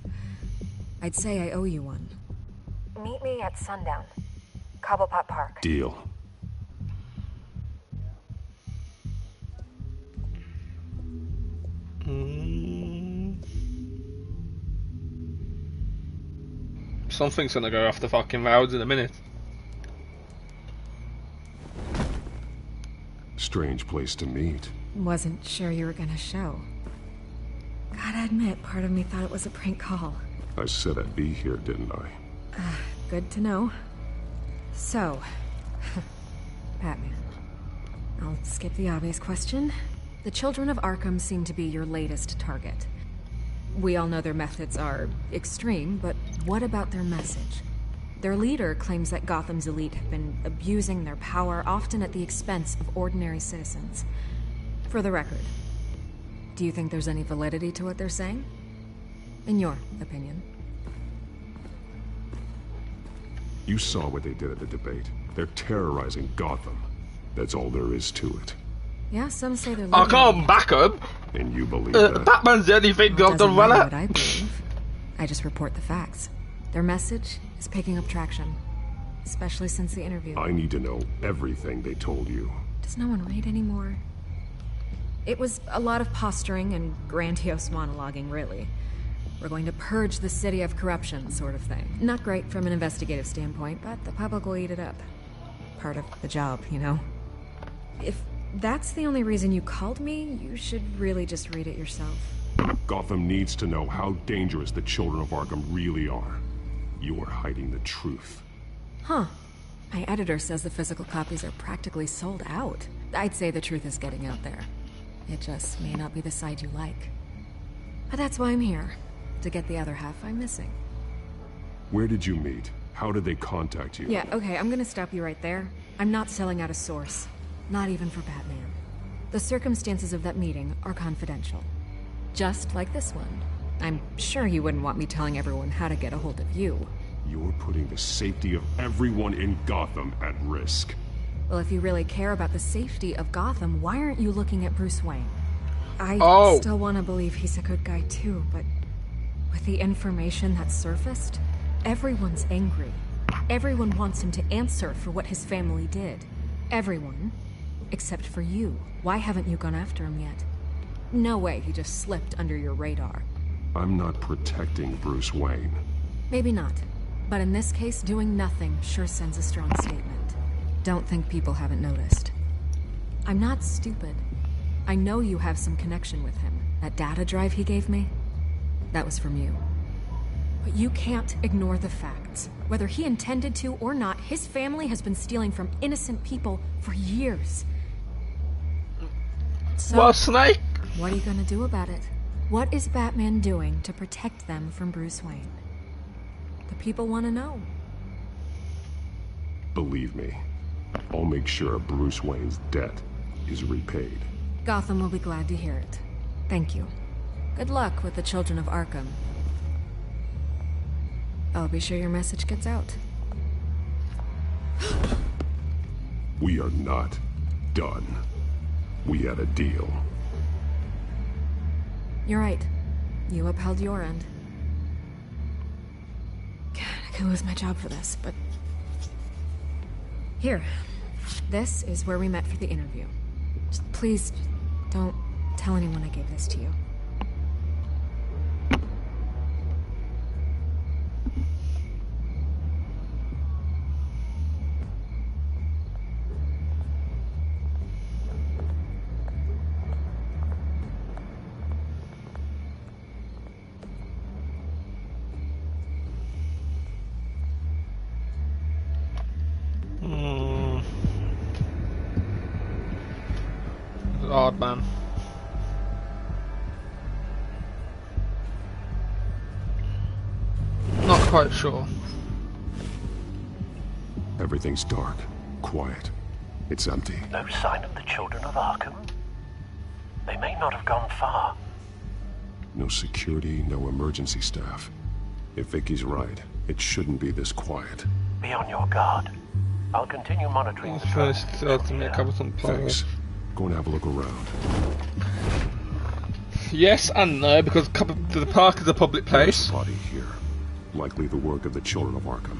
I'd say I owe you one. Meet me at sundown. Cobblepot Park. Deal. Something's gonna go off the fucking rails in a minute. Strange place to meet. Wasn't sure you were gonna show. Gotta admit, part of me thought it was a prank call. I said I'd be here, didn't I? Good to know. So, Batman. I'll skip the obvious question. The children of Arkham seem to be your latest target. We all know their methods are extreme, but what about their message? Their leader claims that Gotham's elite have been abusing their power, often at the expense of ordinary citizens. For the record, do you think there's any validity to what they're saying? In your opinion? You saw what they did at the debate. They're terrorizing Gotham. That's all there is to it. Yeah, some say they're I can't back up. And you believe that? Batman's the only thing Gotham Doesn't matter runner. what I believe. I just report the facts. Their message is picking up traction, especially since the interview. I need to know everything they told you. Does no one read anymore? It was a lot of posturing and grandiose monologuing, really. We're going to purge the city of corruption, sort of thing. Not great from an investigative standpoint, but the public will eat it up. Part of the job, you know? If that's the only reason you called me, you should really just read it yourself. Gotham needs to know how dangerous the children of Arkham really are. You are hiding the truth. Huh. My editor says the physical copies are practically sold out. I'd say the truth is getting out there. It just may not be the side you like. But that's why I'm here. To get the other half I'm missing. Where did you meet? How did they contact you? Yeah, okay, I'm gonna stop you right there. I'm not selling out a source. Not even for Batman. The circumstances of that meeting are confidential. Just like this one. I'm sure you wouldn't want me telling everyone how to get a hold of you. You're putting the safety of everyone in Gotham at risk. Well, if you really care about the safety of Gotham, why aren't you looking at Bruce Wayne? I still want to believe he's a good guy too, but with the information that surfaced, everyone's angry. Everyone wants him to answer for what his family did. Everyone, except for you. Why haven't you gone after him yet? No way he just slipped under your radar. I'm not protecting Bruce Wayne. Maybe not. But in this case, doing nothing sure sends a strong statement. Don't think people haven't noticed. I'm not stupid. I know you have some connection with him. That data drive he gave me, that was from you. But you can't ignore the facts. Whether he intended to or not, his family has been stealing from innocent people for years. So, well, Snake, what are you gonna do about it? What is Batman doing to protect them from Bruce Wayne? The people want to know. Believe me, I'll make sure Bruce Wayne's debt is repaid. Gotham will be glad to hear it. Thank you. Good luck with the children of Arkham. I'll be sure your message gets out. We are not done. We had a deal. You're right. You upheld your end. God, I could lose my job for this, but... Here. This is where we met for the interview. Just please, don't tell anyone I gave this to you. Odd man. Not quite sure. Everything's dark, quiet. It's empty. No sign of the children of Arkham? They may not have gone far. No security, no emergency staff. If Vicky's right, it shouldn't be this quiet. Be on your guard. I'll continue monitoring the First, to cover some Thanks. Go and have a look around. Yes and no, because the park is a public place. There's a body here. Likely the work of the Children of Arkham.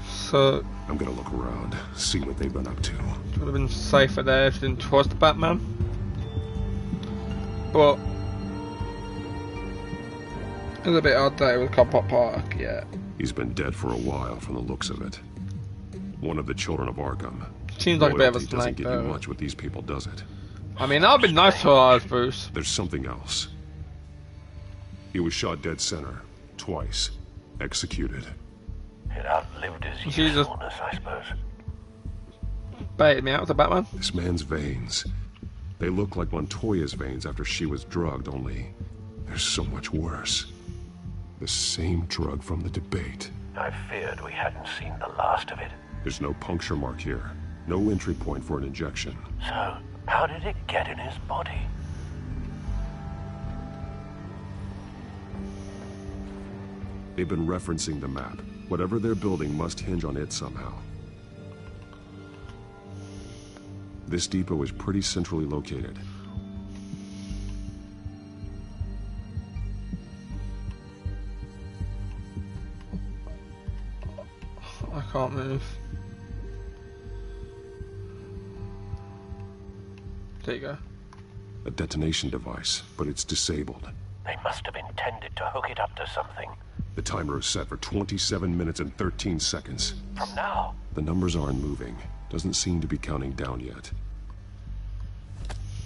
So I'm gonna look around, see what they've been up to. It would have been safer there if you didn't trust Batman. But it's a bit odd that it was Cop Park, yeah. He's been dead for a while from the looks of it. One of the Children of Arkham. Seems like a bit of a Loyalty doesn't snake, get you though. much with these people, does it? I mean, that would be nice for ours, Bruce. There's something else. He was shot dead center, twice, executed. It outlived his Jesus. usefulness, I suppose. Baited me out with the Batman. This man's veins. They look like Montoya's veins after she was drugged, only they're so much worse. The same drug from the debate. I feared we hadn't seen the last of it. There's no puncture mark here. No entry point for an injection. So, how did it get in his body? They've been referencing the map. Whatever they're building must hinge on it somehow. This depot is pretty centrally located. I can't move. There you go. A detonation device, but it's disabled. They must have intended to hook it up to something. The timer is set for 27 minutes and 13 seconds. From now? The numbers aren't moving. Doesn't seem to be counting down yet.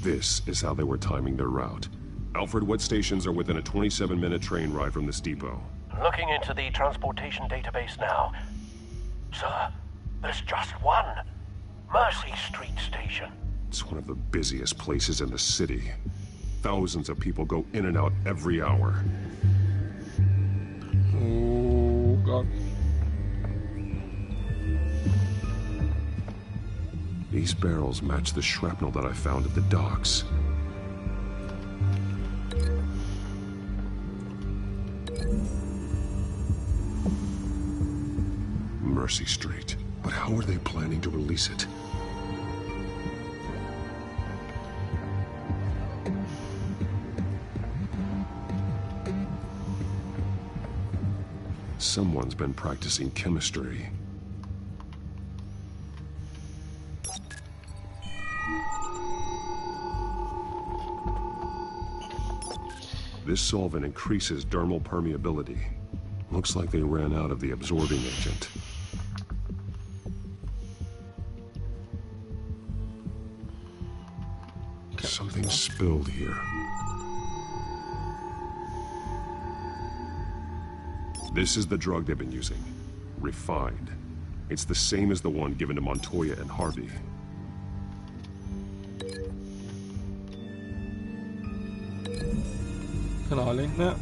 This is how they were timing their route. Alfred, what stations are within a 27-minute train ride from this depot? Looking into the transportation database now. Sir, there's just one. Mercy Street Station. It's one of the busiest places in the city. Thousands of people go in and out every hour. Oh, God. These barrels match the shrapnel that I found at the docks. Mercy Street. But how are they planning to release it? Someone's been practicing chemistry. This solvent increases dermal permeability. Looks like they ran out of the absorbing agent. Something spilled here. This is the drug they've been using. Refined. It's the same as the one given to Montoya and Harvey. Can I link that?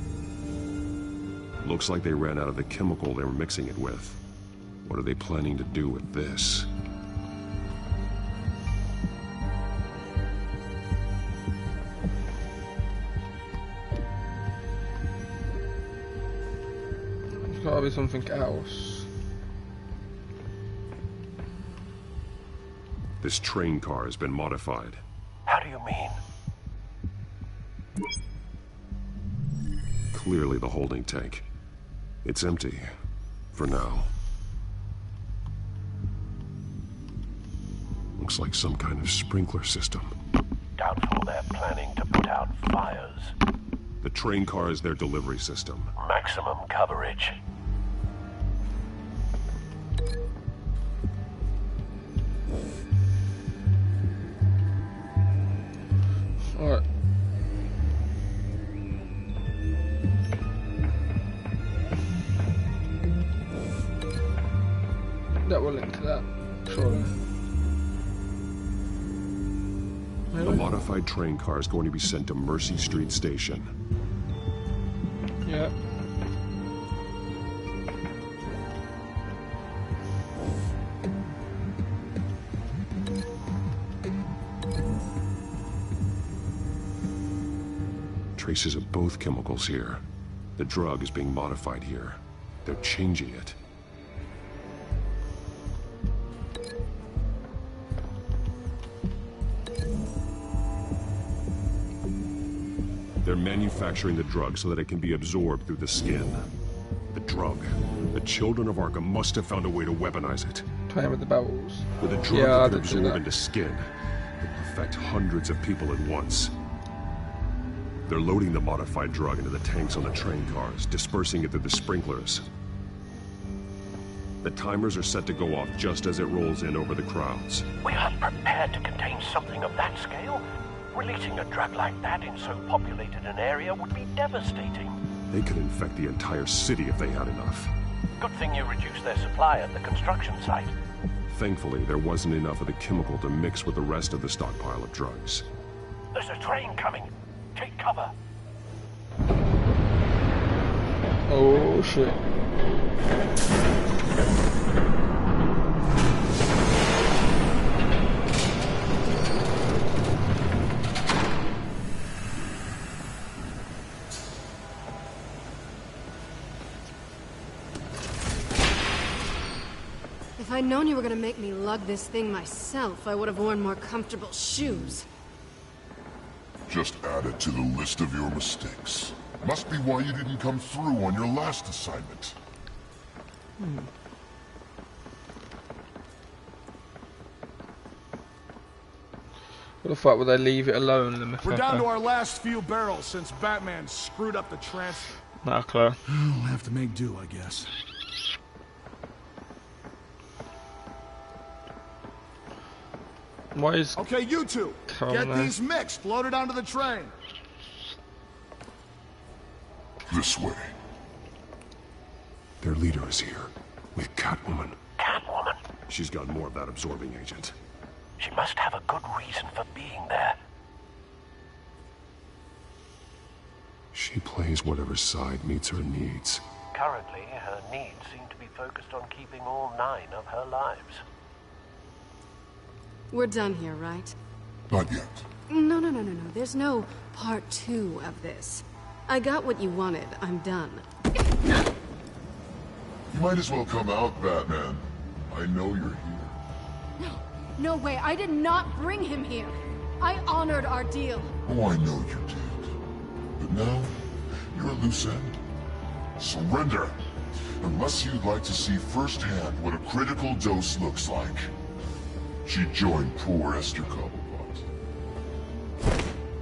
Looks like they ran out of the chemical they were mixing it with. What are they planning to do with this? There's gotta be something else. This train car has been modified. How do you mean? Clearly the holding tank. It's empty. For now. Looks like some kind of sprinkler system. Doubtful they're planning to put out fires. The train car is their delivery system. Maximum coverage. Alright. That will link to that, surely. The modified train car is going to be sent to Mercy Street Station. Yeah. Traces of both chemicals here. The drug is being modified here. They're changing it. They're manufacturing the drug so that it can be absorbed through the skin. The drug. The children of Arkham must have found a way to weaponize it. Playing with the bubbles. With a drug that can absorb into skin, it will affect hundreds of people at once. They're loading the modified drug into the tanks on the train cars, dispersing it through the sprinklers. The timers are set to go off just as it rolls in over the crowds. We aren't prepared to contain something of that scale. Releasing a drug like that in so populated an area would be devastating. They could infect the entire city if they had enough. Good thing you reduced their supply at the construction site. Thankfully, there wasn't enough of the chemical to mix with the rest of the stockpile of drugs. There's a train coming. Take cover. Oh shit. If I'd known you were gonna make me lug this thing myself, I would have worn more comfortable shoes. Just add it to the list of your mistakes. Must be why you didn't come through on your last assignment. What the fuck would they leave it alone? We're down to our last few barrels since Batman screwed up the transfer. Not clear. We'll have to make do, I guess. Why is... Okay, you two, get these mixed, loaded onto the train. This way. Their leader is here, with Catwoman. Catwoman? She's got more of that absorbing agent. She must have a good reason for being there. She plays whatever side meets her needs. Currently, her needs seem to be focused on keeping all 9 of her lives. We're done here, right? Not yet. No. There's no part 2 of this. I got what you wanted. I'm done. You might as well come out, Batman. I know you're here. No way. I did not bring him here. I honored our deal. Oh, I know you did. But now, you're a loose end. Surrender! Unless you'd like to see firsthand what a critical dose looks like. She joined poor Esther Cobblepot.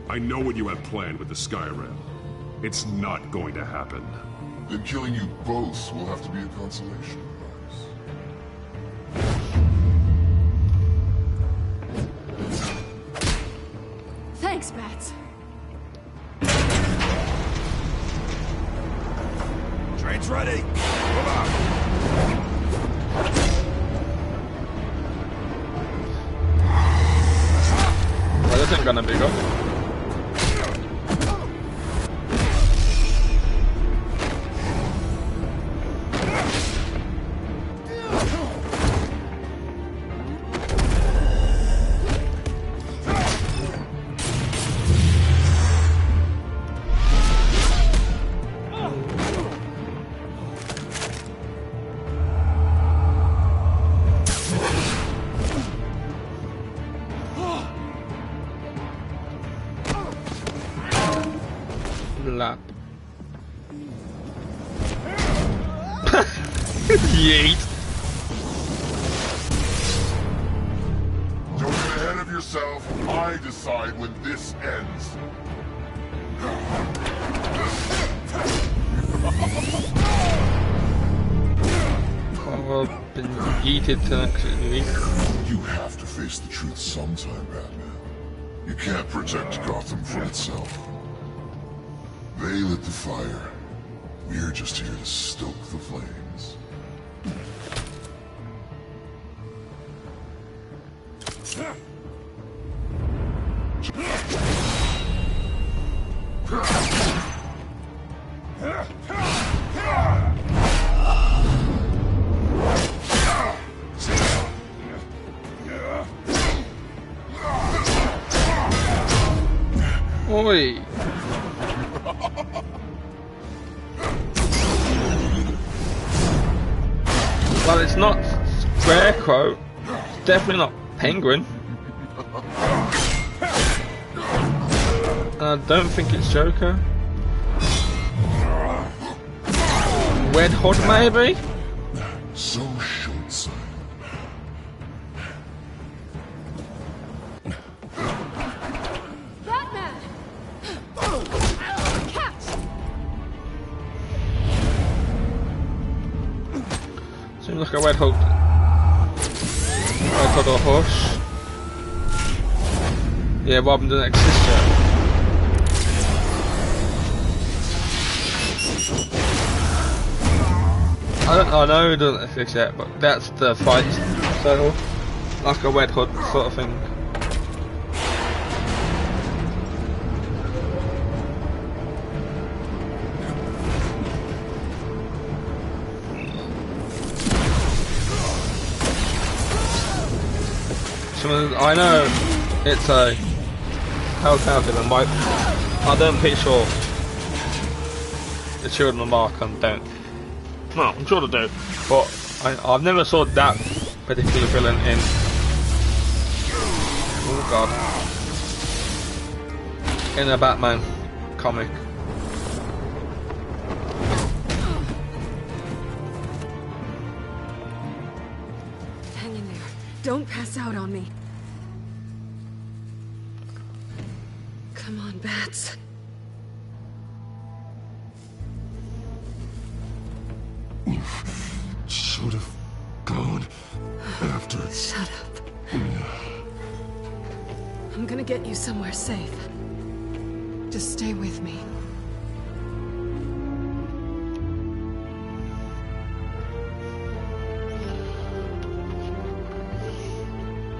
I know what you have planned with the Skyrim. It's not going to happen. Then killing you both will have to be a consolation prize. Thanks, Bats. Train's ready. Come on. Well, this ain't gonna be good. Lap. Yeet. Don't get ahead of yourself. I decide when this ends. I've been yeeted to next week. You have to face the truth sometime, Batman. You can't protect Gotham from itself. They lit the fire. We're just here to stoke the flames. Oi. Well, it's not Scarecrow. It's definitely not Penguin. I don't think it's Joker. Red Hood, maybe? So short-sighted. Batman! Catch! Seems like a Red Hood. Red Hood or Hush. Yeah, Robin doesn't exist yet. I know it doesn't exist yet, but that's the fight style. Like a Red Hood sort of thing. I know it's a Telltale villain, but I don't picture the Children of Arkham don't. No, I'm sure they do, but I've never saw that particular villain in. Oh god. In a Batman comic. Hang in there. Don't pass out on me. Come on, Bats. Should have gone after. Shut up. I'm gonna get you somewhere safe. Just stay with me.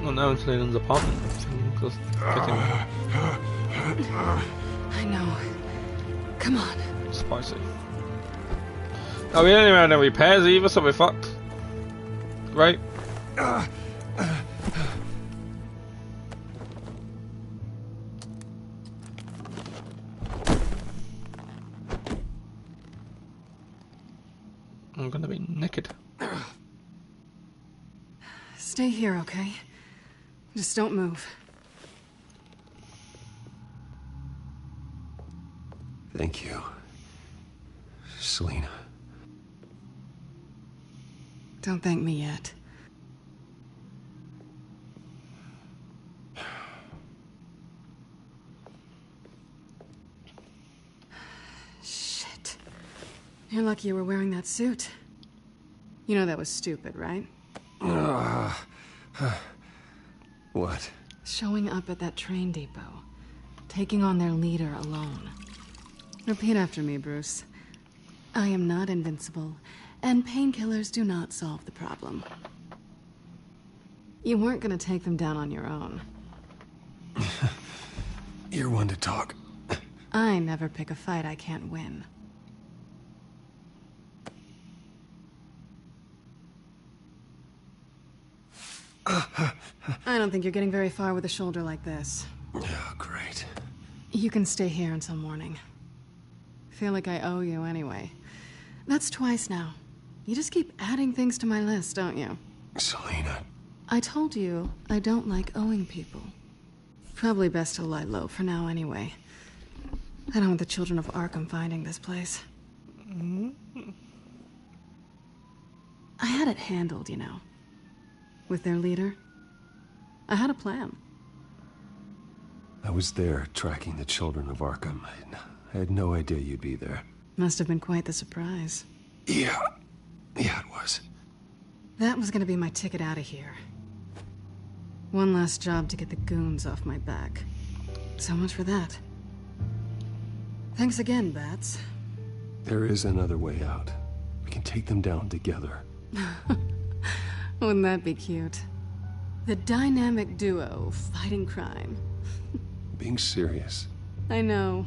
Well, now it's Leland's apartment. Just I know. Come on. Spicy. Oh, we don't even have no repairs either, so we're fucked. Right? I'm gonna be naked. Stay here, okay? Just don't move. Thank you, Selina. Don't thank me yet. Shit. You're lucky you were wearing that suit. You know that was stupid, right? What? Showing up at that train depot. Taking on their leader alone. Repeat after me, Bruce. I am not invincible, and painkillers do not solve the problem. You weren't gonna take them down on your own. You're one to talk. I never pick a fight I can't win. I don't think you're getting very far with a shoulder like this. Oh, great. You can stay here until morning. Feel like I owe you anyway. That's twice now. You just keep adding things to my list, don't you? Selina. I told you I don't like owing people. Probably best to lie low for now anyway. I don't want the children of Arkham finding this place. I had it handled, you know. With their leader. I had a plan. I was there tracking the children of Arkham. I had no idea you'd be there. Must have been quite the surprise. Yeah, it was. That was gonna be my ticket out of here. One last job to get the goons off my back. So much for that. Thanks again, Bats. There is another way out. We can take them down together. Wouldn't that be cute? The dynamic duo fighting crime. Being serious. I know.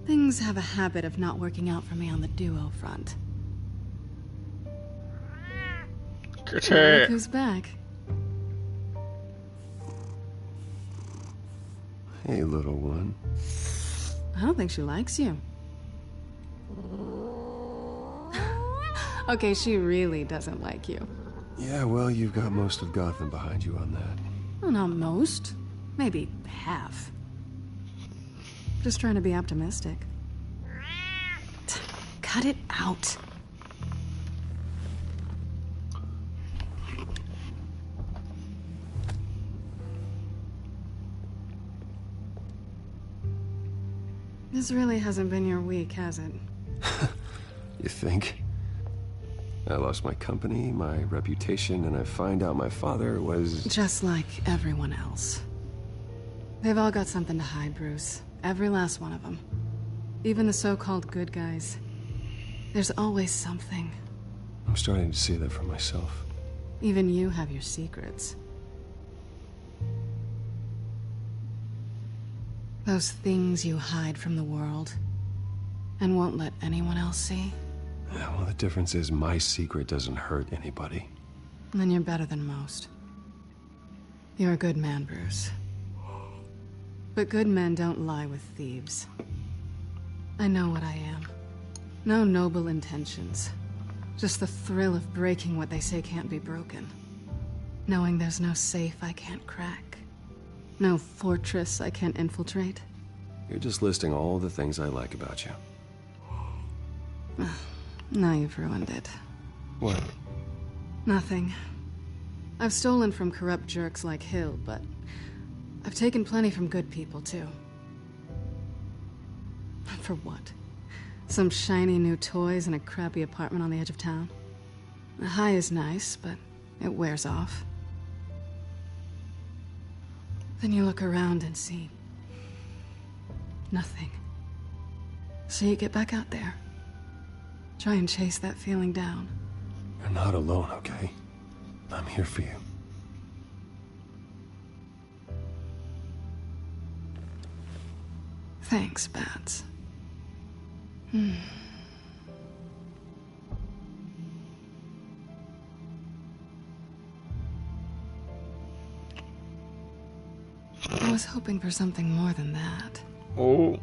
Things have a habit of not working out for me on the duo front. Look who's back? Hey, little one. I don't think she likes you. Okay, she really doesn't like you. Yeah, well, you've got most of Gotham behind you on that. Well, not most. Maybe half. Just trying to be optimistic. Cut it out. This really hasn't been your week, has it? You think? I lost my company, my reputation, and I find out my father was... Just like everyone else. They've all got something to hide, Bruce. Every last one of them. Even the so-called good guys. There's always something. I'm starting to see that for myself. Even you have your secrets. Those things you hide from the world and won't let anyone else see. Yeah, well, the difference is my secret doesn't hurt anybody. Then you're better than most. You're a good man, Bruce. But good men don't lie with thieves. I know what I am. No noble intentions. Just the thrill of breaking what they say can't be broken. Knowing there's no safe I can't crack. No fortress I can't infiltrate. You're just listing all the things I like about you. Now you've ruined it. What? Nothing. I've stolen from corrupt jerks like Hill, but I've taken plenty from good people, too. For what? Some shiny new toys and a crappy apartment on the edge of town? The high is nice, but it wears off. Then you look around and see nothing. So you get back out there. Try and chase that feeling down. You're not alone, okay? I'm here for you. Thanks, Bats. I was hoping for something more than that. Oh.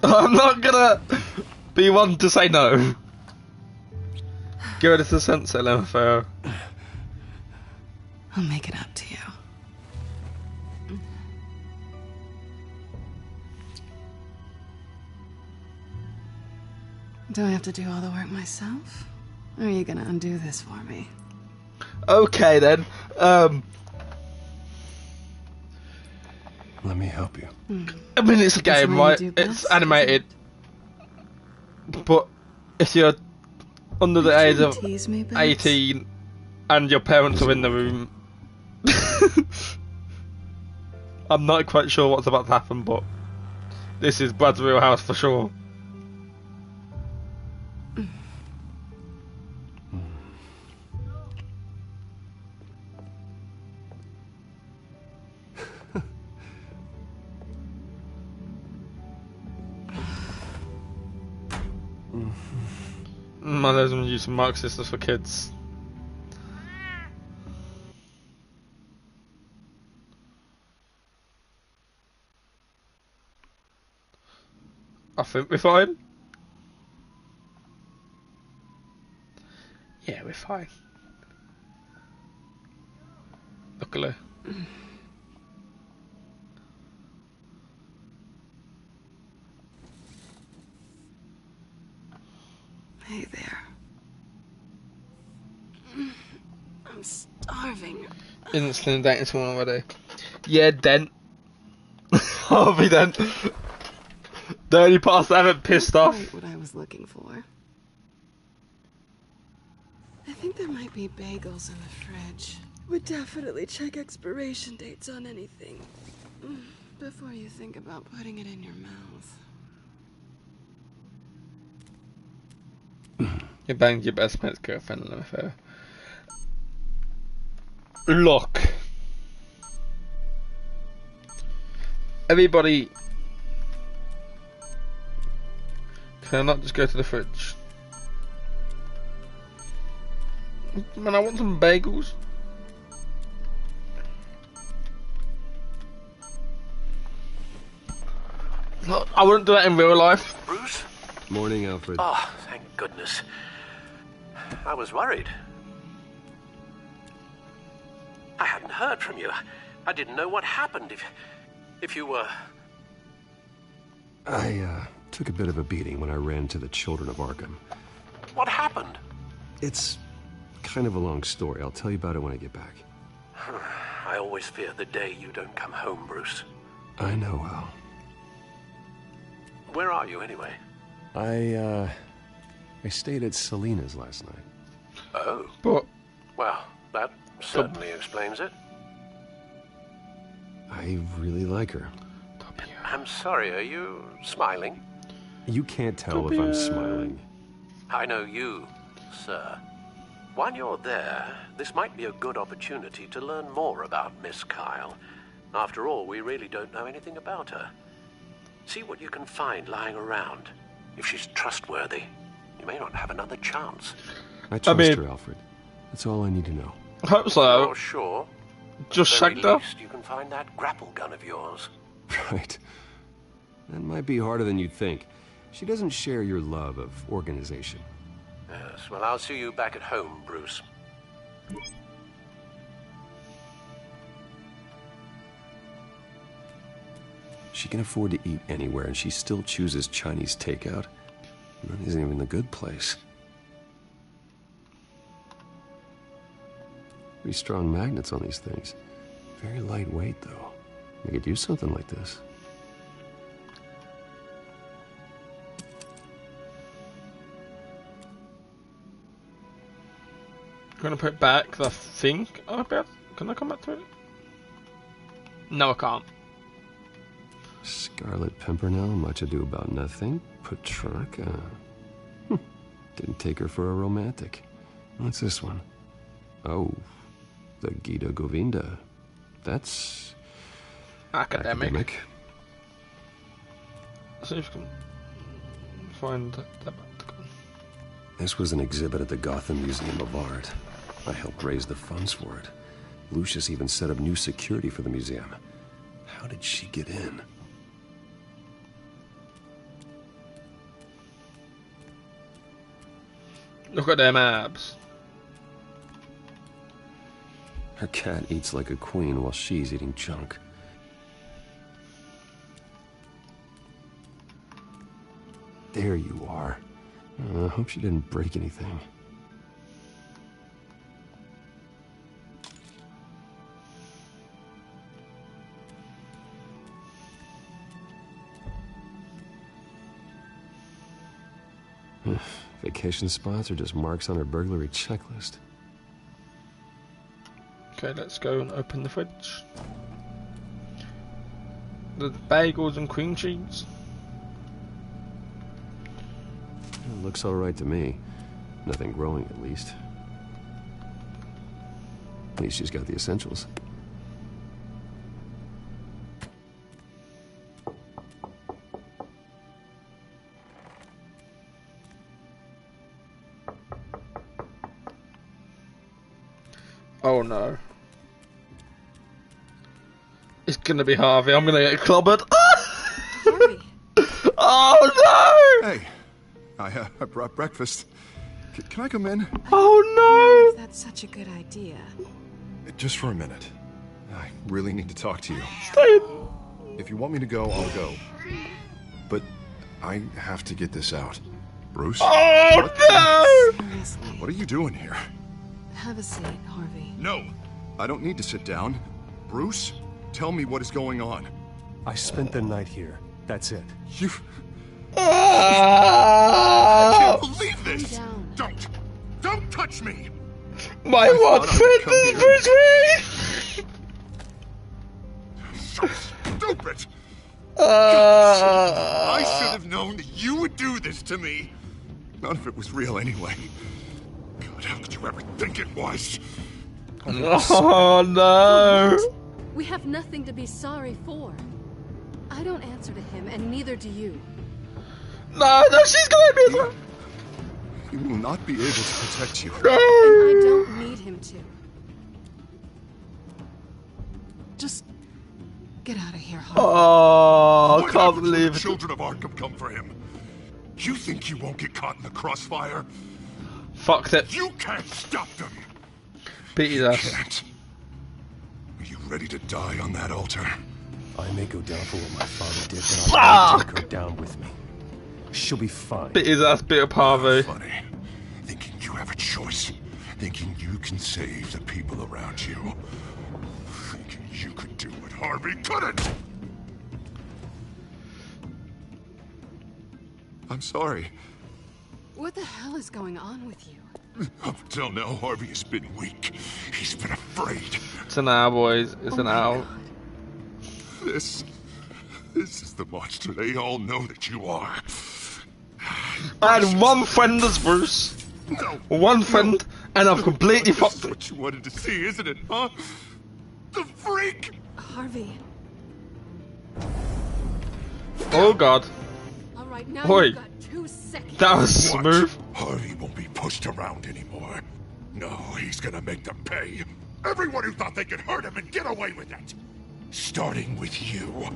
I'm not gonna be one to say no. Give it a sense, LMFAO. I'll make it up to you. Do I have to do all the work myself? Or are you gonna undo this for me? Okay then. Let me help you. I mean, it's a That's game, what right? you do It's best, animated. But if you're under the age of tease me, Bats? 18 and your parents are in the room, I'm not quite sure what's about to happen, but this is Brad's real house for sure. Mothers and use Marxists for kids. I think we're fine. Yeah, we're fine. Luckily. Hey there. I'm starving. Instantly dating someone already. Yeah, Dent. Harvey Dent. The only parts that haven't pissed off. Quite what I was looking for. I think there might be bagels in the fridge. Would definitely check expiration dates on anything before you think about putting it in your mouth. You banged your best mate's girlfriend in an affair. Look. Everybody. Can I not just go to the fridge? Man, I want some bagels. Look, I wouldn't do that in real life. Bruce, Morning, Alfred. Oh, thank goodness. I was worried. I hadn't heard from you. I didn't know what happened if you were... I took a bit of a beating when I ran to the Children of Arkham. What happened? It's kind of a long story. I'll tell you about it when I get back. I always fear the day you don't come home, Bruce. I know, Al. Where are you, anyway? I stayed at Selena's last night. Oh. But... Well, that certainly explains it. I really like her. I'm sorry, are you smiling? You can't tell if I'm smiling. I know you, sir. While you're there, this might be a good opportunity to learn more about Miss Kyle. After all, we really don't know anything about her. See what you can find lying around. If she's trustworthy, you may not have another chance. I trust her, Alfred. That's all I need to know. I hope so. You're sure? Just At the check very that. least, you can find that grapple gun of yours. Right. That might be harder than you'd think. She doesn't share your love of organization. Yes, well, I'll see you back at home, Bruce. She can afford to eat anywhere, and she still chooses Chinese takeout. And that isn't even the good place. Pretty strong magnets on these things. Very lightweight, though. We could use something like this. I'm gonna put it back, 'cause I think... Oh, can I come back to it? No, I can't. Scarlet Pimpernel, Much Ado About Nothing, Petrarca. Didn't take her for a romantic. What's this one? Oh, the Gita Govinda. That's... academic. See if you can find that. This was an exhibit at the Gotham Museum of Art. I helped raise the funds for it. Lucius even set up new security for the museum. How did she get in? Look at them abs. Her cat eats like a queen while she's eating junk. There you are. I hope she didn't break anything. Vacation spots are just marks on her burglary checklist. Okay, let's go and open the fridge. The bagels and cream cheese. It looks all right to me. Nothing growing, at least. At least she's got the essentials. Oh no. It's gonna be Harvey. I'm gonna get clobbered. Harvey. Oh no! Hey, I brought breakfast. Can I come in? Oh no! That's such a good idea. Just for a minute. I really need to talk to you. Stay. If you want me to go, I'll go. But I have to get this out. Bruce? Oh no! Seriously. What are you doing here? Have a seat, Harvey. No, I don't need to sit down. Bruce, tell me what is going on. I spent the night here. That's it. You... I can't believe this! Don't touch me! My one friend is Bruce Wayne! So stupid! I should have known that you would do this to me. None of it was real anyway. God, how could you ever think it was? Oh no! We have nothing to be sorry for. I don't answer to him, and neither do you. No, she's gonna be. He will not be able to protect you. And I don't need him to. Just get out of here, Harvey. Oh, I can't believe the it. children of Arkham come for him. You think you won't get caught in the crossfire? Fucked it. You can't stop them. Beat his ass. Can't. Are you ready to die on that altar? I may go down for what my father did, but I won't take her down with me. She'll be fine. Beat his ass, bit of Harvey. Funny. Thinking you have a choice. Thinking you can save the people around you. Thinking you could do what Harvey couldn't. I'm sorry. What the hell is going on with you? Up until now, Harvey has been weak. He's been afraid. It's an hour, boys. It's an hour. This is the monster they all know that you are. I had one friend as Bruce. No. One friend, and I've completely fucked it. That's what you wanted to see, isn't it, huh? The freak! Harvey. Oh god. Alright, now Oi. you've got 2 seconds. That was smooth. Harvey won't be pushed around anymore. No, he's gonna make them pay. Everyone who thought they could hurt him and get away with it. Starting with you.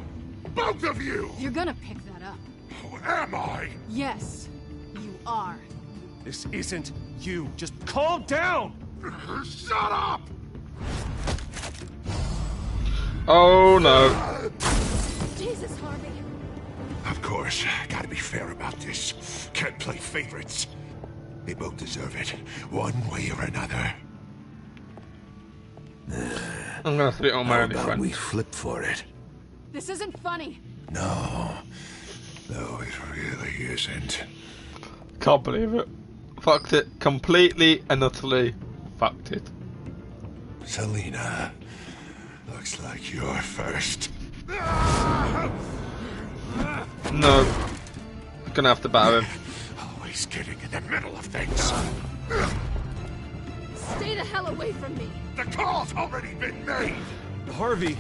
Both of you! You're gonna pick that up. Who am I? Yes, you are. This isn't you. Just calm down! Shut up! Oh no. Jesus, Harvey. Of course, gotta be fair about this. Can't play favorites. They both deserve it, one way or another. I'm gonna spit on my only friend. We flip for it. This isn't funny. No, it really isn't. Can't believe it. Fucked it. Completely and utterly fucked it. Selena, looks like you're first. No. Gonna have to battle him. Always getting in the middle of things. Stay the hell away from me. The call's already been made. Harvey.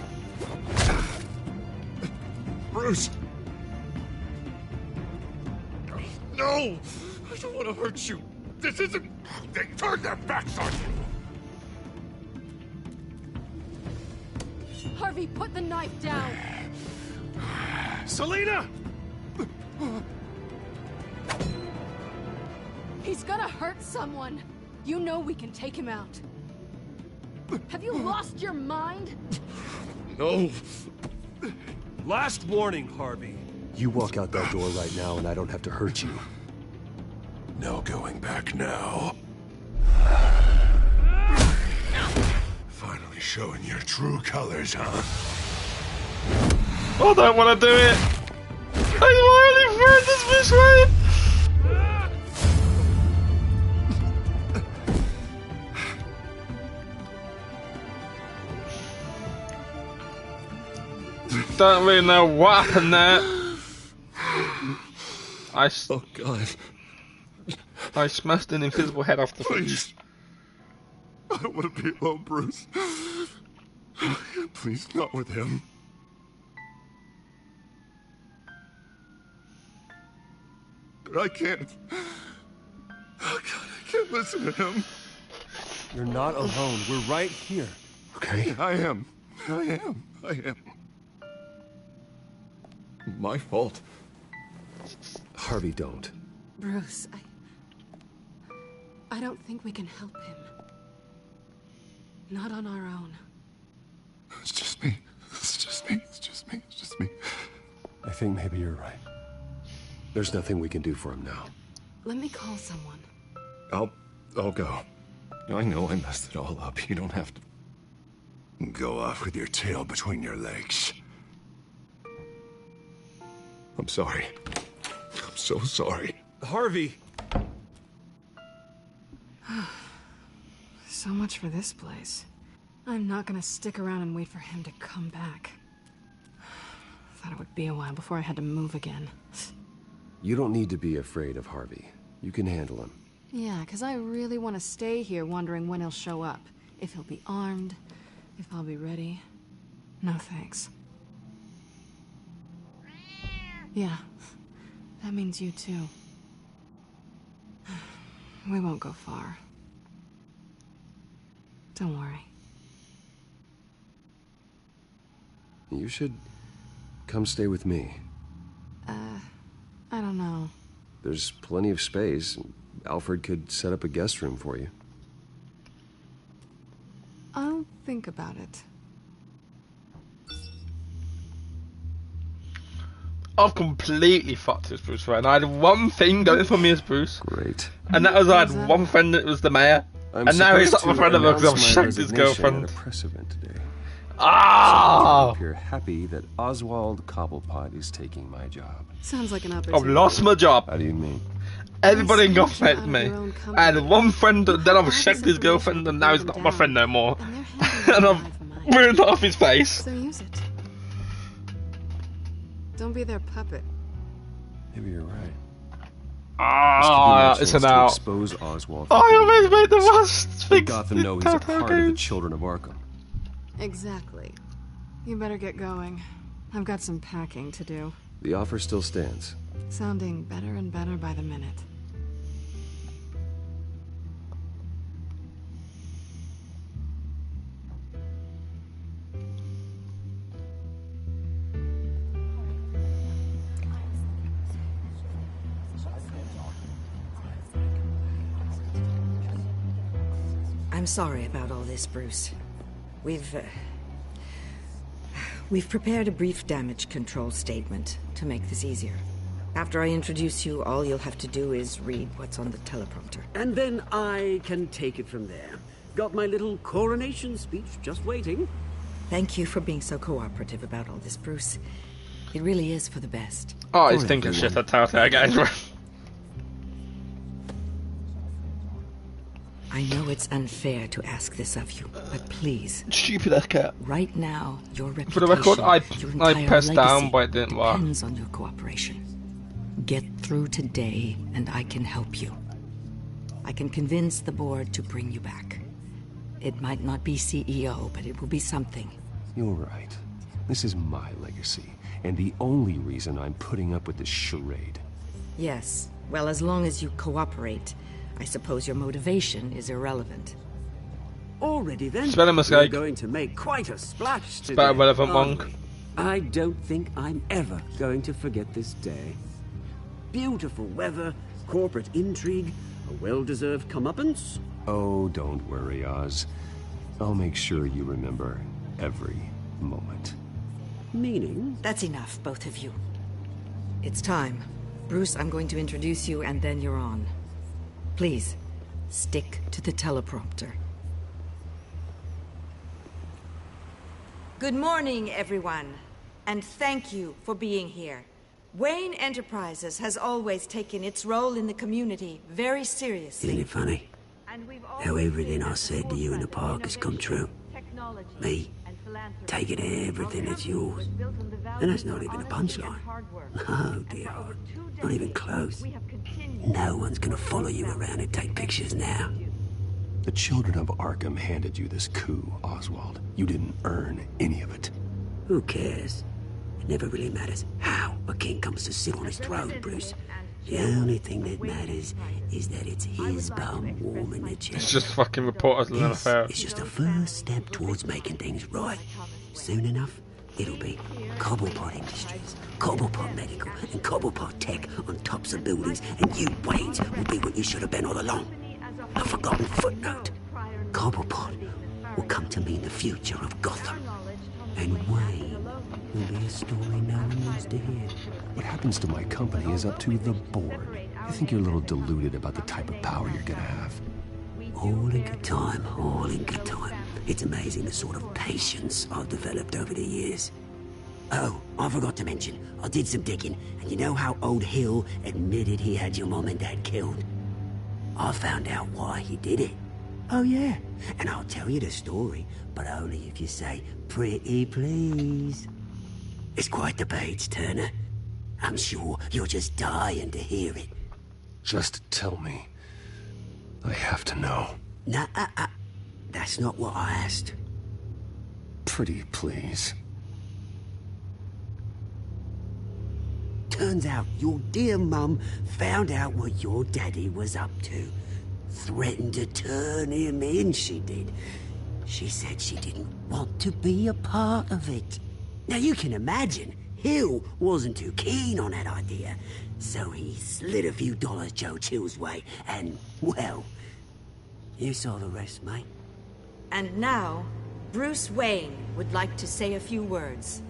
Bruce. No, I don't want to hurt you. This isn't... They turned their backs on you. Harvey, put the knife down. Selena! He's gonna hurt someone. You know we can take him out. Have you lost your mind? No. Last warning, Harvey. You walk out that door right now and I don't have to hurt you. No going back now. Finally showing your true colors, huh? I don't want to do it. I'm already friend this way. Don't really know what happened there. Oh God. I smashed an invisible head off the face. I don't want to be alone, Bruce. Please, not with him. But I can't. Oh God, I can't listen to him. You're not alone. We're right here. Okay? I am. My fault. Harvey, don't. Bruce, I don't think we can help him. Not on our own. It's just me. I think maybe you're right. There's nothing we can do for him now. Let me call someone. I'll go. I know I messed it all up. You don't have to go off with your tail between your legs. I'm sorry. I'm so sorry. Harvey! So much for this place. I'm not gonna stick around and wait for him to come back. Thought it would be a while before I had to move again. You don't need to be afraid of Harvey. You can handle him. Yeah, because I really want to stay here wondering when he'll show up. If he'll be armed, if I'll be ready. No thanks. Yeah, that means you too. We won't go far. Don't worry. You should come stay with me. I don't know. There's plenty of space. Alfred could set up a guest room for you. I'll think about it. I've completely fucked this Bruce Wayne. I had one thing going for me as Bruce. Great. And that was I had one friend that was the mayor. And now he's not my friend of because I've shagged his girlfriend. At a press event today. Ah! So you appear happy that Oswald Cobblepot is taking my job. Sounds like an opportunity. I've lost my job. How do you mean? Everybody in Gotham hates me. I had one friend, then I've shagged his girlfriend, and now he's not my friend no more. And I've ruined half his face. So use it. Don't be their puppet. Maybe you're right. Ah, it's an out. Expose Oswald. I always made the worst thing. Gotham know he's a part of the Children of Arkham. Exactly. You better get going. I've got some packing to do. The offer still stands. Sounding better and better by the minute. I'm sorry about all this, Bruce. We've prepared a brief damage control statement to make this easier. After I introduce you, all you'll have to do is read what's on the teleprompter. And then I can take it from there. Got my little coronation speech just waiting. Thank you for being so cooperative about all this, Bruce. It really is for the best. Oh, he's thinking shit at Telltale, guys. I know it's unfair to ask this of you, but please. Stupid ass cat. Right now, your reputation, for the record, I pressed down, but it didn't work. Depends on your cooperation. Get through today, and I can help you. I can convince the board to bring you back. It might not be CEO, but it will be something. You're right. This is my legacy, and the only reason I'm putting up with this charade. Yes. Well, as long as you cooperate, I suppose your motivation is irrelevant. Already then, spell a mistake. We're going to make quite a splash today. Spell a relevant monk. I don't think I'm ever going to forget this day. Beautiful weather, corporate intrigue, a well-deserved comeuppance. Oh, don't worry, Oz. I'll make sure you remember every moment. Meaning? That's enough, both of you. It's time. Bruce, I'm going to introduce you, and then you're on. Please, stick to the teleprompter. Good morning, everyone, and thank you for being here. Wayne Enterprises has always taken its role in the community very seriously. Isn't it funny? How everything I said to you in the park has come true. Me, taking everything that's yours. And that's not even a punchline. No, dear heart. Not even close. No one's gonna follow you around and take pictures now. The Children of Arkham handed you this coup, Oswald. You didn't earn any of it. Who cares? It never really matters how a king comes to sit on his throne, Bruce. The only thing that matters is that it's his bum warming the chair. It's just fucking reporters in an affair. It's just a first step towards making things right. Soon enough, it'll be Cobblepot Industries, Cobblepot Medical, and Cobblepot Tech on tops of buildings, and you, Wayne, will be what you should have been all along. A forgotten footnote. Cobblepot will come to mean the future of Gotham. And Wayne will be a story no one wants to hear. What happens to my company is up to the board. I think you're a little deluded about the type of power you're gonna have. All in good time, all in good time. It's amazing the sort of patience I've developed over the years. Oh, I forgot to mention, I did some digging, and you know how old Hill admitted he had your mom and dad killed? I found out why he did it. Oh yeah, and I'll tell you the story, but only if you say, pretty please. It's quite the page turner. I'm sure you're just dying to hear it. Just tell me. I have to know. Nah, that's not what I asked. Pretty please. Turns out your dear mum found out what your daddy was up to. Threatened to turn him in, she did. She said she didn't want to be a part of it. Now you can imagine, Hill wasn't too keen on that idea, so he slid a few dollars Joe Chill's way, and, well, you saw the rest, mate. And now, Bruce Wayne would like to say a few words.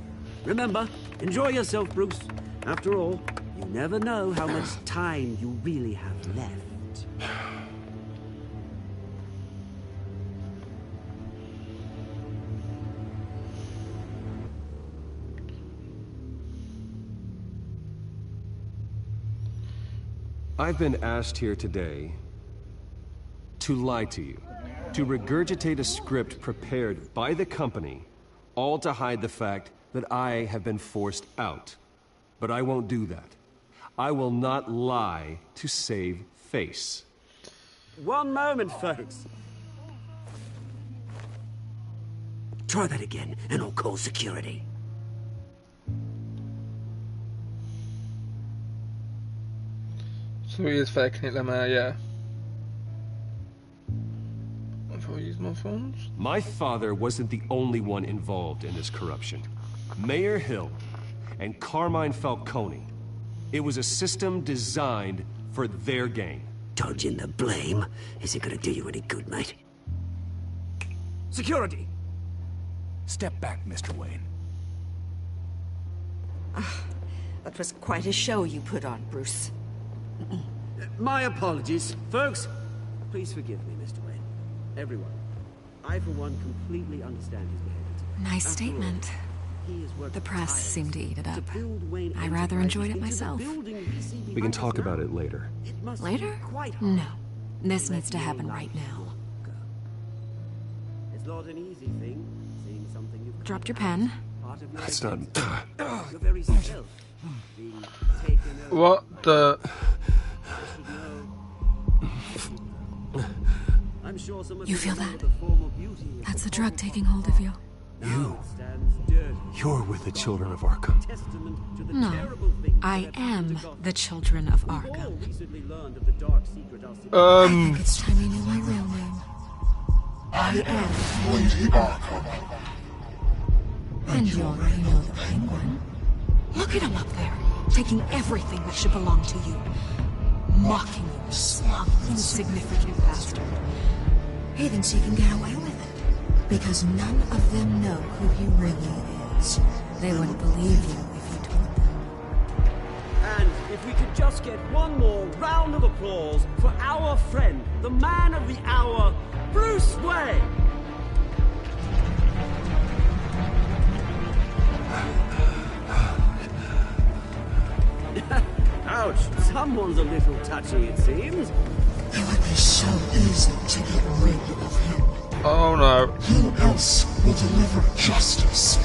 Remember, enjoy yourself, Bruce. After all, you never know how much time you really have left. I've been asked here today to lie to you, to regurgitate a script prepared by the company, all to hide the fact that I have been forced out. But I won't do that. I will not lie to save face. One moment, folks. Try that again, and I'll call security. So he is faking it, Lemma, yeah. If I use my phones? My father wasn't the only one involved in this corruption. Mayor Hill and Carmine Falcone. It was a system designed for their gain. Dodging the blame isn't gonna do you any good, mate. Security! Step back, Mr. Wayne. That was quite a show you put on, Bruce. My apologies. Folks, please forgive me, Mr. Wayne. Everyone. I, for one, completely understand his behavior. Nice statement. The press seemed to eat it up. I rather enjoyed it myself. We can talk about it later. Later? No. This needs to happen right now. It's not an easy thing, seeing something you've Dropped your pen. That's not... Your very self being taken over. What the... I'm sure some of You feel that? the form of beauty of That's the drug taking hold of you. You're with the children of Arkham. No, I am the children of Arkham. I think it's time you knew my real name. I am Lady Arkham. And you're, you know, the Penguin. Look at him up there, taking everything that should belong to you. Mocking you, smug, insignificant bastard. He thinks he can get away with it. Because none of them know who he really is. They wouldn't believe you if you told them. And if we could just get one more round of applause for our friend, the man of the hour, Bruce Wayne! Ouch, someone's a little touchy, it seems. It would be so easy to get rid of him. Oh no. Who else will deliver justice?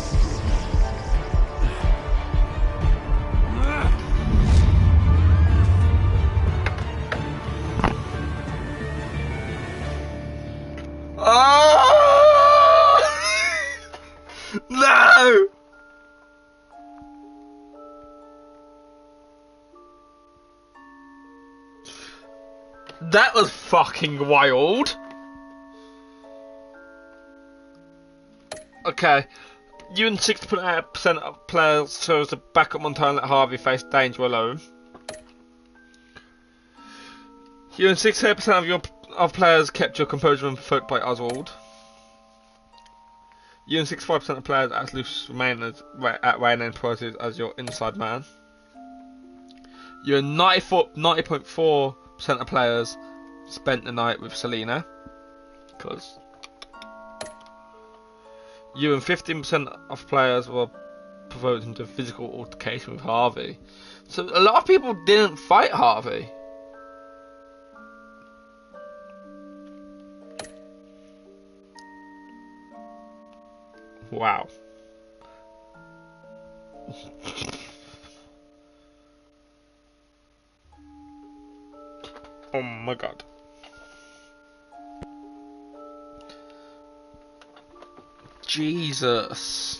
Oh! No! That was fucking wild. Okay, you and 6.8% of players chose to back up Montana and let Harvey face danger alone. You and 68% of players kept your composure when provoked by Oswald. You and 65% of players asked Lucius remain at Wayne Enterprises as your inside man. You and 90.4% of players spent the night with Selina. Because you and 15% of players were provoked into physical altercation with Harvey. So a lot of people didn't fight Harvey. Wow. Oh my god. Jesus.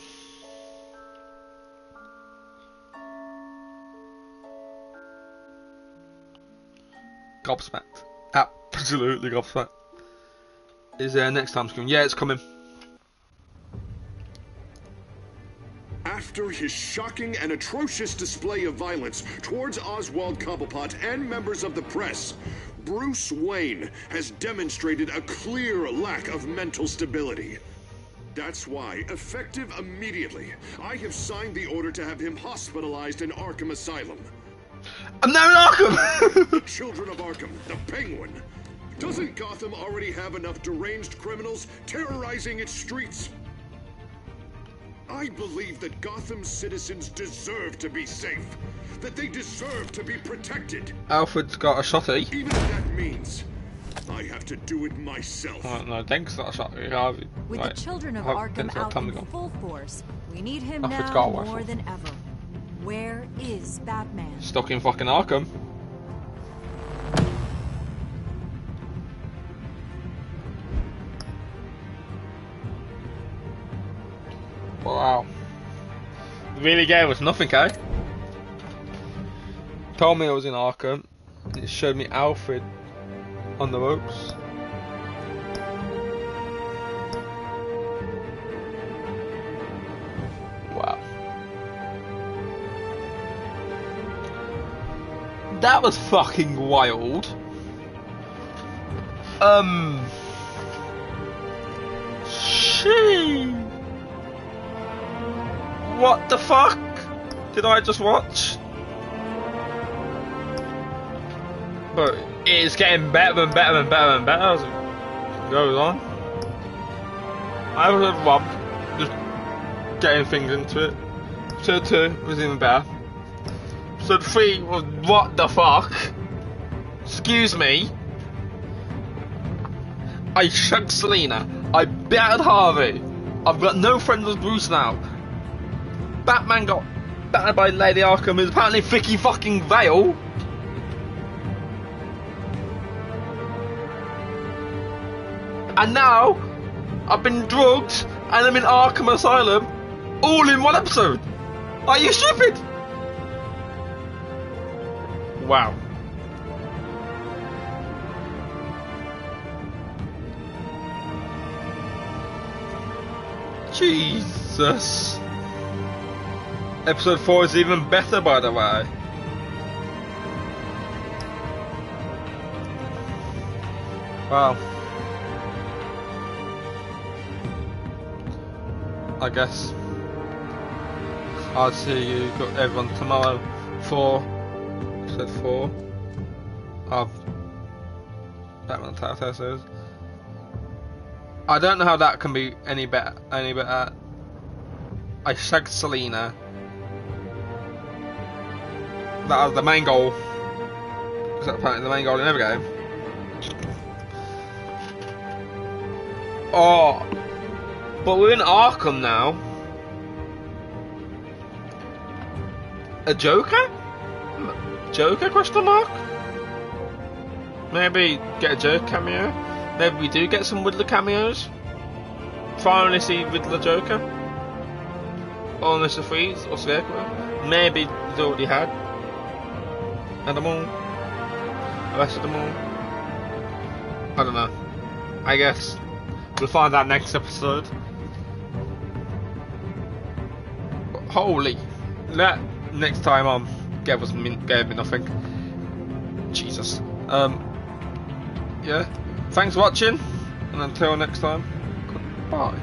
Gobsmacked. Absolutely gobsmacked. Is there next time screen? Yeah, it's coming. At After his shocking and atrocious display of violence towards Oswald Cobblepot and members of the press, Bruce Wayne has demonstrated a clear lack of mental stability. That's why, effective immediately, I have signed the order to have him hospitalized in Arkham Asylum. I'm now in Arkham! Children of Arkham, the Penguin. Doesn't Gotham already have enough deranged criminals terrorizing its streets? I believe that Gotham's citizens deserve to be safe. That they deserve to be protected. Alfred's got a shotty. Even if that means I have to do it myself. Oh, no, Denk's got a shotty. With the children of Arkham out in full force, we need him now more than ever. Where is Batman? Stuck in fucking Arkham. Wow. Really gave us nothing, eh? Told me I was in Arkham, and it showed me Alfred on the ropes. Wow. That was fucking wild. What the fuck did I just watch? But it's getting better and better and better and better as it goes on. I was at Rob, just getting things into it. Episode 2 was even better. Episode 3 was what the fuck? Excuse me. I shugged Selena. I battered Harvey. I've got no friends with Bruce now. Batman got battered by Lady Arkham, who's apparently Vicky fucking Vale. And now, I've been drugged and I'm in Arkham Asylum, all in one episode. Are you stupid? Wow. Jesus. Episode 4 is even better, by the way. Wow. I guess I'll see you everyone tomorrow for episode 4 of Batman the Telltale series. I don't know how that can be any better. I shagged Selena. That was the main goal. Because apparently the main goal in every game. Oh, but we're in Arkham now. A Joker? Joker question mark? Maybe get a Joker cameo. Maybe we do get some Riddler cameos. Finally see Riddler Joker. Or Mr. Freeze or Scarecrow. Maybe he's already had. And them all. The rest of them all. I don't know. I guess we'll find out next episode. But holy. That next time on gave me nothing. Jesus. Yeah. Thanks for watching, and until next time, goodbye.